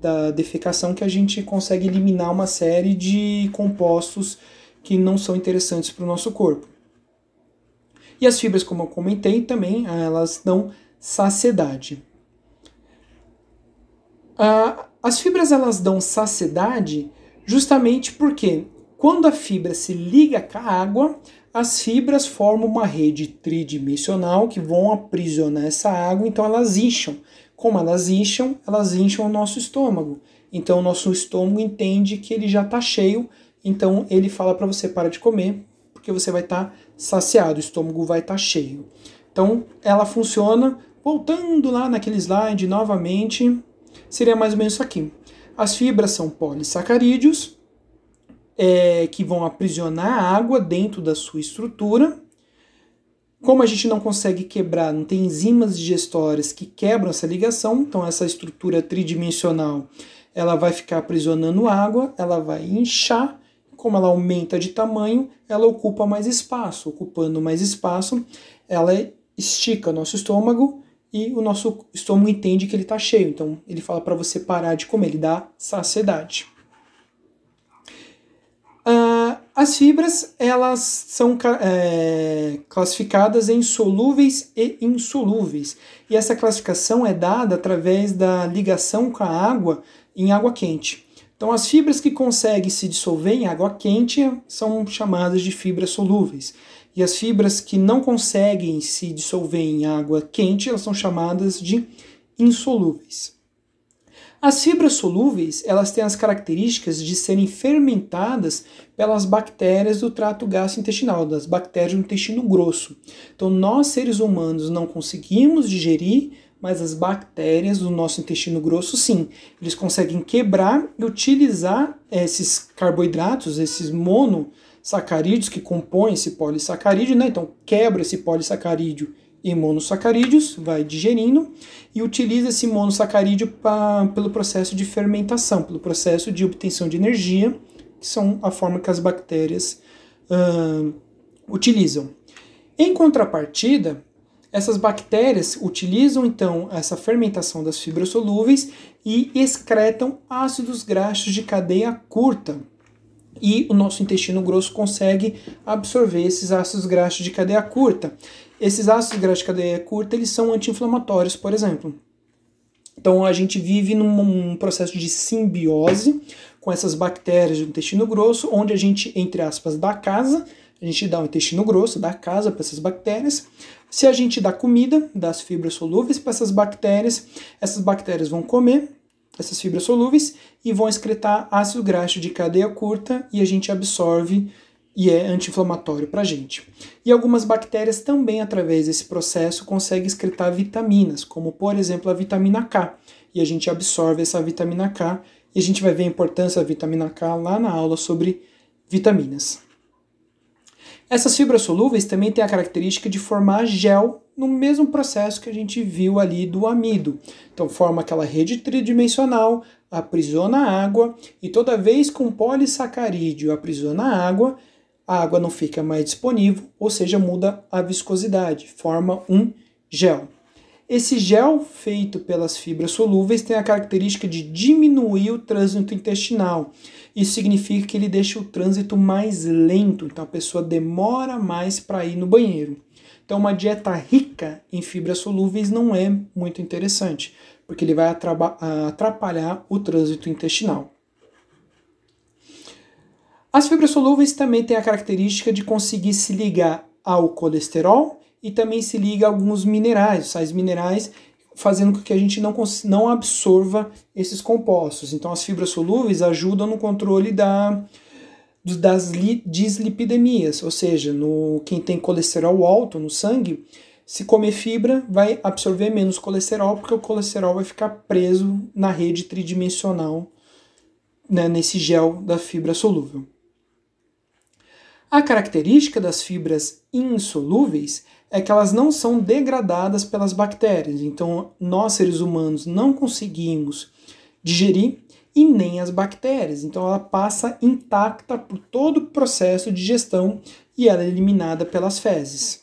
da defecação que a gente consegue eliminar uma série de compostos que não são interessantes para o nosso corpo. E as fibras, como eu comentei, também elas dão saciedade. As fibras elas dão saciedade justamente porque quando a fibra se liga com a água, as fibras formam uma rede tridimensional que vão aprisionar essa água, então elas incham. Como elas incham o nosso estômago. Então o nosso estômago entende que ele já está cheio, então ele fala para você parar de comer, porque você vai estar saciado, o estômago vai estar cheio. Então ela funciona, voltando lá naquele slide novamente, seria mais ou menos isso aqui. As fibras são polissacarídeos, que vão aprisionar a água dentro da sua estrutura. Como a gente não consegue quebrar, não tem enzimas digestórias que quebram essa ligação, então essa estrutura tridimensional ela vai ficar aprisionando água, ela vai inchar, como ela aumenta de tamanho, ela ocupa mais espaço. Ocupando mais espaço, ela estica o nosso estômago e o nosso estômago entende que ele está cheio. Então ele fala para você parar de comer, ele dá saciedade. As fibras elas são classificadas em solúveis e insolúveis. E essa classificação é dada através da ligação com a água em água quente. Então as fibras que conseguem se dissolver em água quente são chamadas de fibras solúveis. E as fibras que não conseguem se dissolver em água quente, elas são chamadas de insolúveis. As fibras solúveis, elas têm as características de serem fermentadas pelas bactérias do trato gastrointestinal, das bactérias do intestino grosso. Então, nós seres humanos não conseguimos digerir, mas as bactérias do nosso intestino grosso, sim. Eles conseguem quebrar e utilizar esses carboidratos, esses monossacarídeos que compõem esse polissacarídeo, né? Então, quebra esse polissacarídeo em monossacarídeos, vai digerindo e utiliza esse monossacarídeo pelo processo de fermentação, pelo processo de obtenção de energia, que são a forma que as bactérias utilizam. Em contrapartida, essas bactérias utilizam então essa fermentação das fibras solúveis e excretam ácidos graxos de cadeia curta. E o nosso intestino grosso consegue absorver esses ácidos graxos de cadeia curta. Esses ácidos graxos de cadeia curta, eles são anti-inflamatórios, por exemplo. Então a gente vive num processo de simbiose com essas bactérias do intestino grosso, onde a gente, entre aspas, dá casa, a gente dá o intestino grosso, dá casa para essas bactérias. Se a gente dá comida, dá as fibras solúveis para essas bactérias vão comer essas fibras solúveis e vão excretar ácido graxo de cadeia curta e a gente absorve e é anti-inflamatório para a gente. E algumas bactérias também, através desse processo, conseguem excretar vitaminas, como por exemplo a vitamina K. E a gente absorve essa vitamina K e a gente vai ver a importância da vitamina K lá na aula sobre vitaminas. Essas fibras solúveis também têm a característica de formar gel no mesmo processo que a gente viu ali do amido. Então forma aquela rede tridimensional, aprisiona a água e toda vez que um polissacarídeo aprisiona a água não fica mais disponível, ou seja, muda a viscosidade, forma um gel. Esse gel feito pelas fibras solúveis tem a característica de diminuir o trânsito intestinal. Isso significa que ele deixa o trânsito mais lento, então a pessoa demora mais para ir no banheiro. Então uma dieta rica em fibras solúveis não é muito interessante, porque ele vai atrapalhar o trânsito intestinal. As fibras solúveis também têm a característica de conseguir se ligar ao colesterol e também se liga a alguns minerais, sais minerais, fazendo com que a gente não absorva esses compostos. Então as fibras solúveis ajudam no controle das dislipidemias, ou seja, quem tem colesterol alto no sangue, se comer fibra vai absorver menos colesterol, porque o colesterol vai ficar preso na rede tridimensional, né, nesse gel da fibra solúvel. A característica das fibras insolúveis é que elas não são degradadas pelas bactérias. Então, nós seres humanos não conseguimos digerir e nem as bactérias. Então, ela passa intacta por todo o processo de digestão e ela é eliminada pelas fezes.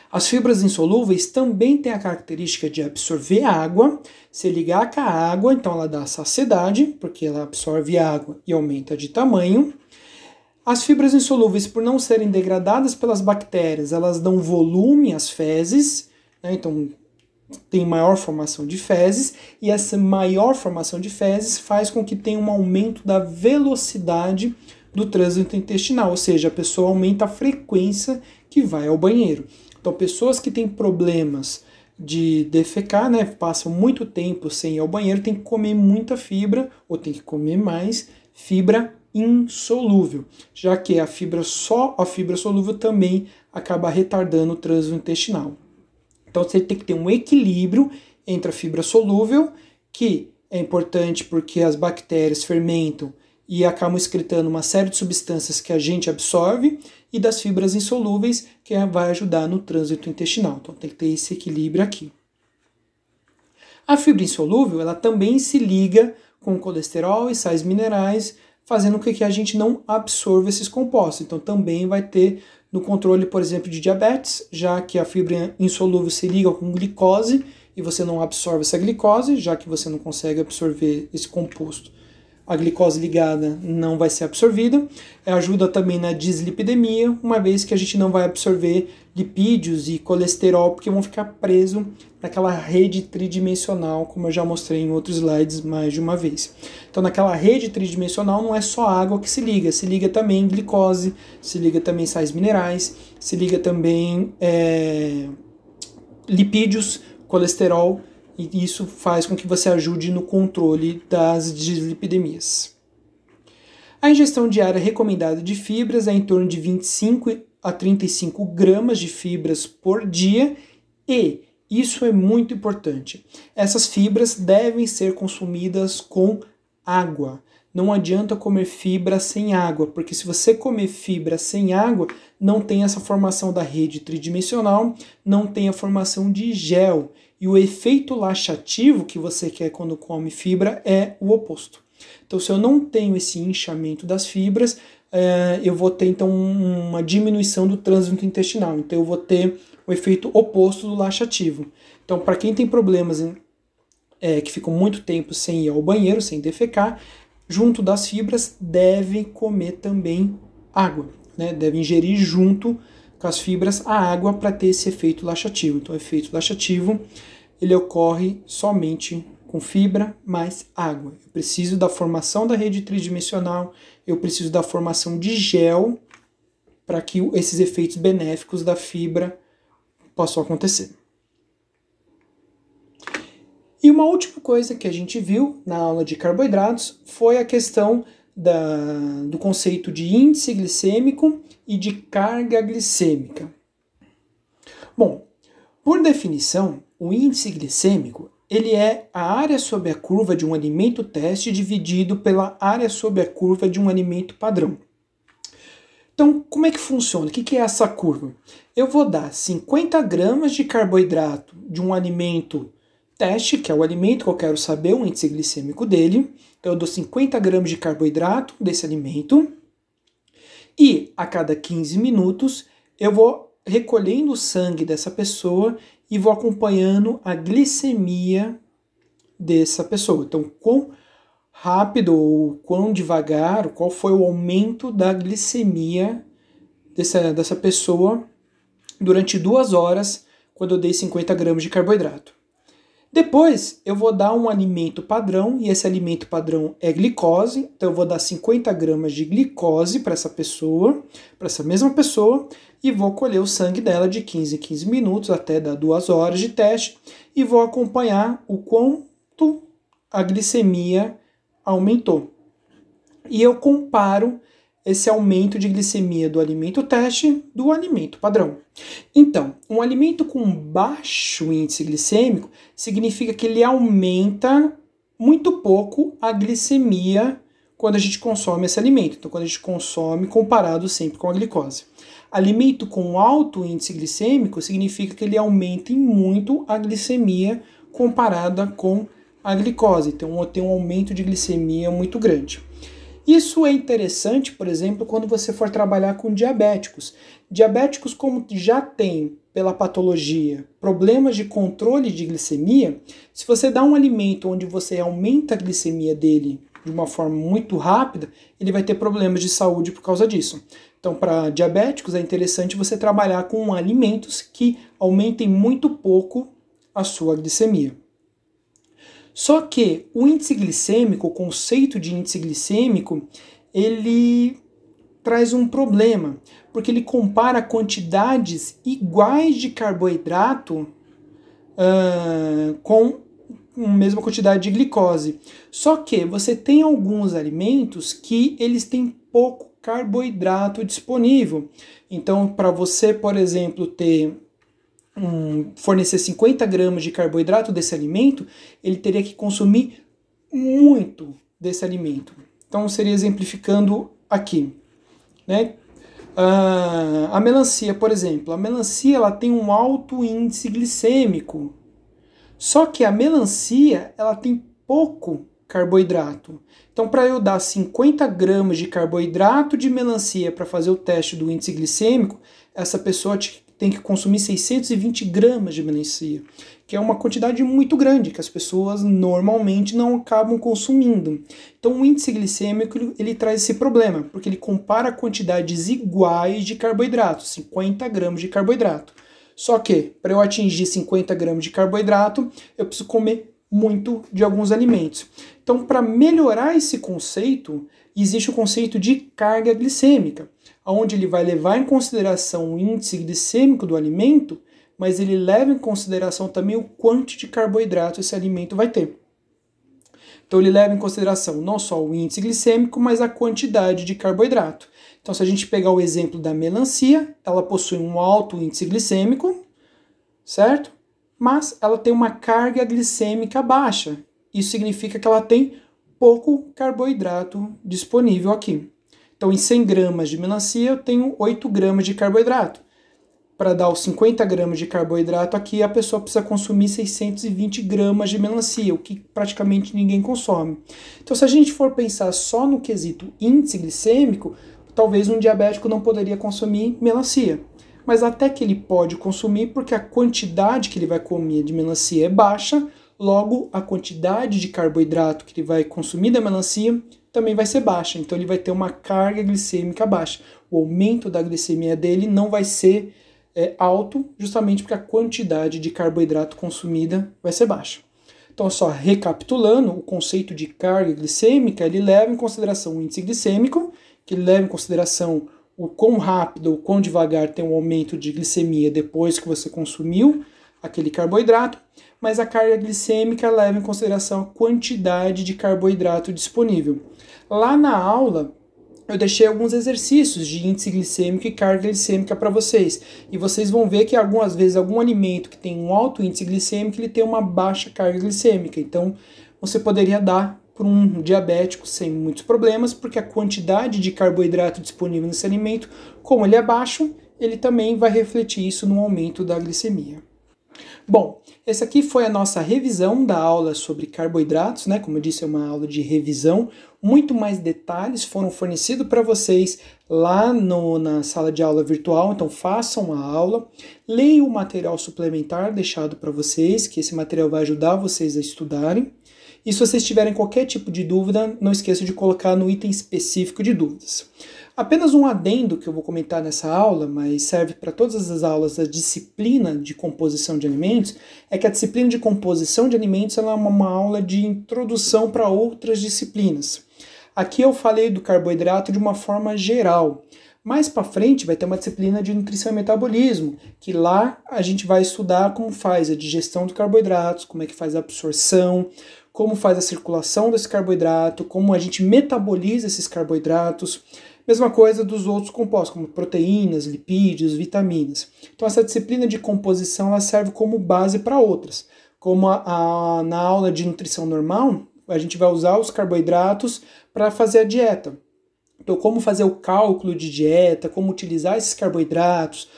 As fibras insolúveis também têm a característica de absorver água, se ligar com a água, então ela dá saciedade, porque ela absorve água e aumenta de tamanho. As fibras insolúveis, por não serem degradadas pelas bactérias, elas dão volume às fezes, né? Então tem maior formação de fezes, e essa maior formação de fezes faz com que tenha um aumento da velocidade do trânsito intestinal, ou seja, a pessoa aumenta a frequência que vai ao banheiro. Então pessoas que têm problemas de defecar, né, passam muito tempo sem ir ao banheiro, tem que comer muita fibra, ou tem que comer mais fibra insolúvel, já que a fibra solúvel também acaba retardando o trânsito intestinal. Então você tem que ter um equilíbrio entre a fibra solúvel, que é importante porque as bactérias fermentam e acabam excretando uma série de substâncias que a gente absorve, e das fibras insolúveis, que vai ajudar no trânsito intestinal. Então tem que ter esse equilíbrio aqui. A fibra insolúvel, ela também se liga com colesterol e sais minerais, fazendo com que a gente não absorva esses compostos. Então também vai ter no controle, por exemplo, de diabetes, já que a fibra insolúvel se liga com glicose e você não absorve essa glicose, já que você não consegue absorver esse composto. A glicose ligada não vai ser absorvida. Ajuda também na dislipidemia, uma vez que a gente não vai absorver lipídios e colesterol, porque vão ficar presos naquela rede tridimensional, como eu já mostrei em outros slides mais de uma vez. Então, naquela rede tridimensional não é só água que se liga também glicose, se liga também sais minerais, se liga também lipídios, colesterol e isso faz com que você ajude no controle das dislipidemias. A ingestão diária recomendada de fibras é em torno de 25 a 35 gramas de fibras por dia e, isso é muito importante, essas fibras devem ser consumidas com água. Não adianta comer fibra sem água, porque se você comer fibra sem água, não tem essa formação da rede tridimensional, não tem a formação de gel. E o efeito laxativo que você quer quando come fibra é o oposto. Então, se eu não tenho esse inchamento das fibras, eu vou ter então uma diminuição do trânsito intestinal. Então, eu vou ter o efeito oposto do laxativo. Então, para quem tem problemas que ficam muito tempo sem ir ao banheiro, sem defecar, junto das fibras deve comer também água, né? Deve ingerir junto com as fibras a água para ter esse efeito laxativo. Então, o efeito laxativo ele ocorre somente com fibra mais água. Eu preciso da formação da rede tridimensional, eu preciso da formação de gel para que esses efeitos benéficos da fibra possam acontecer. E uma última coisa que a gente viu na aula de carboidratos foi a questão do conceito de índice glicêmico e de carga glicêmica. Bom, por definição, o índice glicêmico ele é a área sobre a curva de um alimento teste dividido pela área sobre a curva de um alimento padrão. Então, como é que funciona? O que é essa curva? Eu vou dar 50 gramas de carboidrato de um alimento teste, que é o alimento que eu quero saber o índice glicêmico dele. Então, eu dou 50 gramas de carboidrato desse alimento e a cada 15 minutos eu vou recolhendo o sangue dessa pessoa e vou acompanhando a glicemia dessa pessoa. Então, quão rápido ou quão devagar, qual foi o aumento da glicemia dessa pessoa durante 2 horas quando eu dei 50 gramas de carboidrato. Depois, eu vou dar um alimento padrão, e esse alimento padrão é glicose, então eu vou dar 50 gramas de glicose para essa pessoa, para essa mesma pessoa, e vou colher o sangue dela de 15 em 15 minutos até dar 2 horas de teste, e vou acompanhar o quanto a glicemia aumentou. E eu comparo esse aumento de glicemia do alimento teste do alimento padrão. Então, um alimento com baixo índice glicêmico significa que ele aumenta muito pouco a glicemia quando a gente consome esse alimento. Então, quando a gente consome comparado sempre com a glicose. Alimento com alto índice glicêmico significa que ele aumenta muito a glicemia comparada com a glicose. Então, tem um aumento de glicemia muito grande. Isso é interessante, por exemplo, quando você for trabalhar com diabéticos. Diabéticos, como já tem pela patologia problemas de controle de glicemia, se você dá um alimento onde você aumenta a glicemia dele de uma forma muito rápida, ele vai ter problemas de saúde por causa disso. Então, para diabéticos, é interessante você trabalhar com alimentos que aumentem muito pouco a sua glicemia. Só que o índice glicêmico, o conceito de índice glicêmico, ele traz um problema, porque ele compara quantidades iguais de carboidrato com a mesma quantidade de glicose. Só que você tem alguns alimentos que eles têm pouco carboidrato disponível. Então, para você, por exemplo, fornecer 50 gramas de carboidrato desse alimento, ele teria que consumir muito desse alimento. Então, seria exemplificando aqui, né? A melancia, por exemplo, a melancia ela tem um alto índice glicêmico, só que a melancia ela tem pouco carboidrato. Então, para eu dar 50 gramas de carboidrato de melancia para fazer o teste do índice glicêmico, essa pessoa tem que consumir 620 gramas de melancia, que é uma quantidade muito grande, que as pessoas normalmente não acabam consumindo. Então o índice glicêmico ele traz esse problema, porque ele compara quantidades iguais de carboidrato, 50 gramas de carboidrato. Só que, para eu atingir 50 gramas de carboidrato, eu preciso comer muito de alguns alimentos. Então, para melhorar esse conceito, existe o conceito de carga glicêmica, onde ele vai levar em consideração o índice glicêmico do alimento, mas ele leva em consideração também o quanto de carboidrato esse alimento vai ter. Então ele leva em consideração não só o índice glicêmico, mas a quantidade de carboidrato. Então se a gente pegar o exemplo da melancia, ela possui um alto índice glicêmico, certo? Mas ela tem uma carga glicêmica baixa. Isso significa que ela tem pouco carboidrato disponível aqui. Então em 100 gramas de melancia eu tenho 8 gramas de carboidrato. Para dar os 50 gramas de carboidrato aqui, a pessoa precisa consumir 620 gramas de melancia, o que praticamente ninguém consome. Então, se a gente for pensar só no quesito índice glicêmico, talvez um diabético não poderia consumir melancia. Mas até que ele pode consumir, porque a quantidade que ele vai comer de melancia é baixa, logo a quantidade de carboidrato que ele vai consumir da melancia também vai ser baixa. Então, ele vai ter uma carga glicêmica baixa. O aumento da glicemia dele não vai ser alto, justamente porque a quantidade de carboidrato consumida vai ser baixa. Então, só recapitulando, o conceito de carga glicêmica, ele leva em consideração o índice glicêmico, que ele leva em consideração o quão rápido ou quão devagar tem um aumento de glicemia depois que você consumiu aquele carboidrato, mas a carga glicêmica leva em consideração a quantidade de carboidrato disponível. Lá na aula, eu deixei alguns exercícios de índice glicêmico e carga glicêmica para vocês. E vocês vão ver que algumas vezes algum alimento que tem um alto índice glicêmico, ele tem uma baixa carga glicêmica. Então, você poderia dar para um diabético sem muitos problemas, porque a quantidade de carboidrato disponível nesse alimento, como ele é baixo, ele também vai refletir isso no aumento da glicemia. Bom, essa aqui foi a nossa revisão da aula sobre carboidratos, né? Como eu disse, é uma aula de revisão. Muito mais detalhes foram fornecidos para vocês lá na sala de aula virtual, então façam a aula, leiam o material suplementar deixado para vocês, que esse material vai ajudar vocês a estudarem. E se vocês tiverem qualquer tipo de dúvida, não esqueçam de colocar no item específico de dúvidas. Apenas um adendo que eu vou comentar nessa aula, mas serve para todas as aulas da disciplina de composição de alimentos, é que a disciplina de composição de alimentos ela é uma aula de introdução para outras disciplinas. Aqui eu falei do carboidrato de uma forma geral. Mais para frente vai ter uma disciplina de nutrição e metabolismo, que lá a gente vai estudar como faz a digestão dos carboidratos, como é que faz a absorção, como faz a circulação desse carboidrato, como a gente metaboliza esses carboidratos. Mesma coisa dos outros compostos, como proteínas, lipídios, vitaminas. Então essa disciplina de composição ela serve como base para outras. Como na aula de nutrição normal, a gente vai usar os carboidratos para fazer a dieta. Então como fazer o cálculo de dieta, como utilizar esses carboidratos,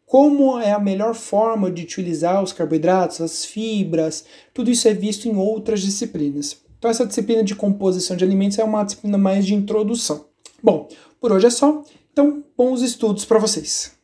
como é a melhor forma de utilizar os carboidratos, as fibras, tudo isso é visto em outras disciplinas. Então essa disciplina de composição de alimentos é uma disciplina mais de introdução. Bom, por hoje é só. Então, bons estudos para vocês!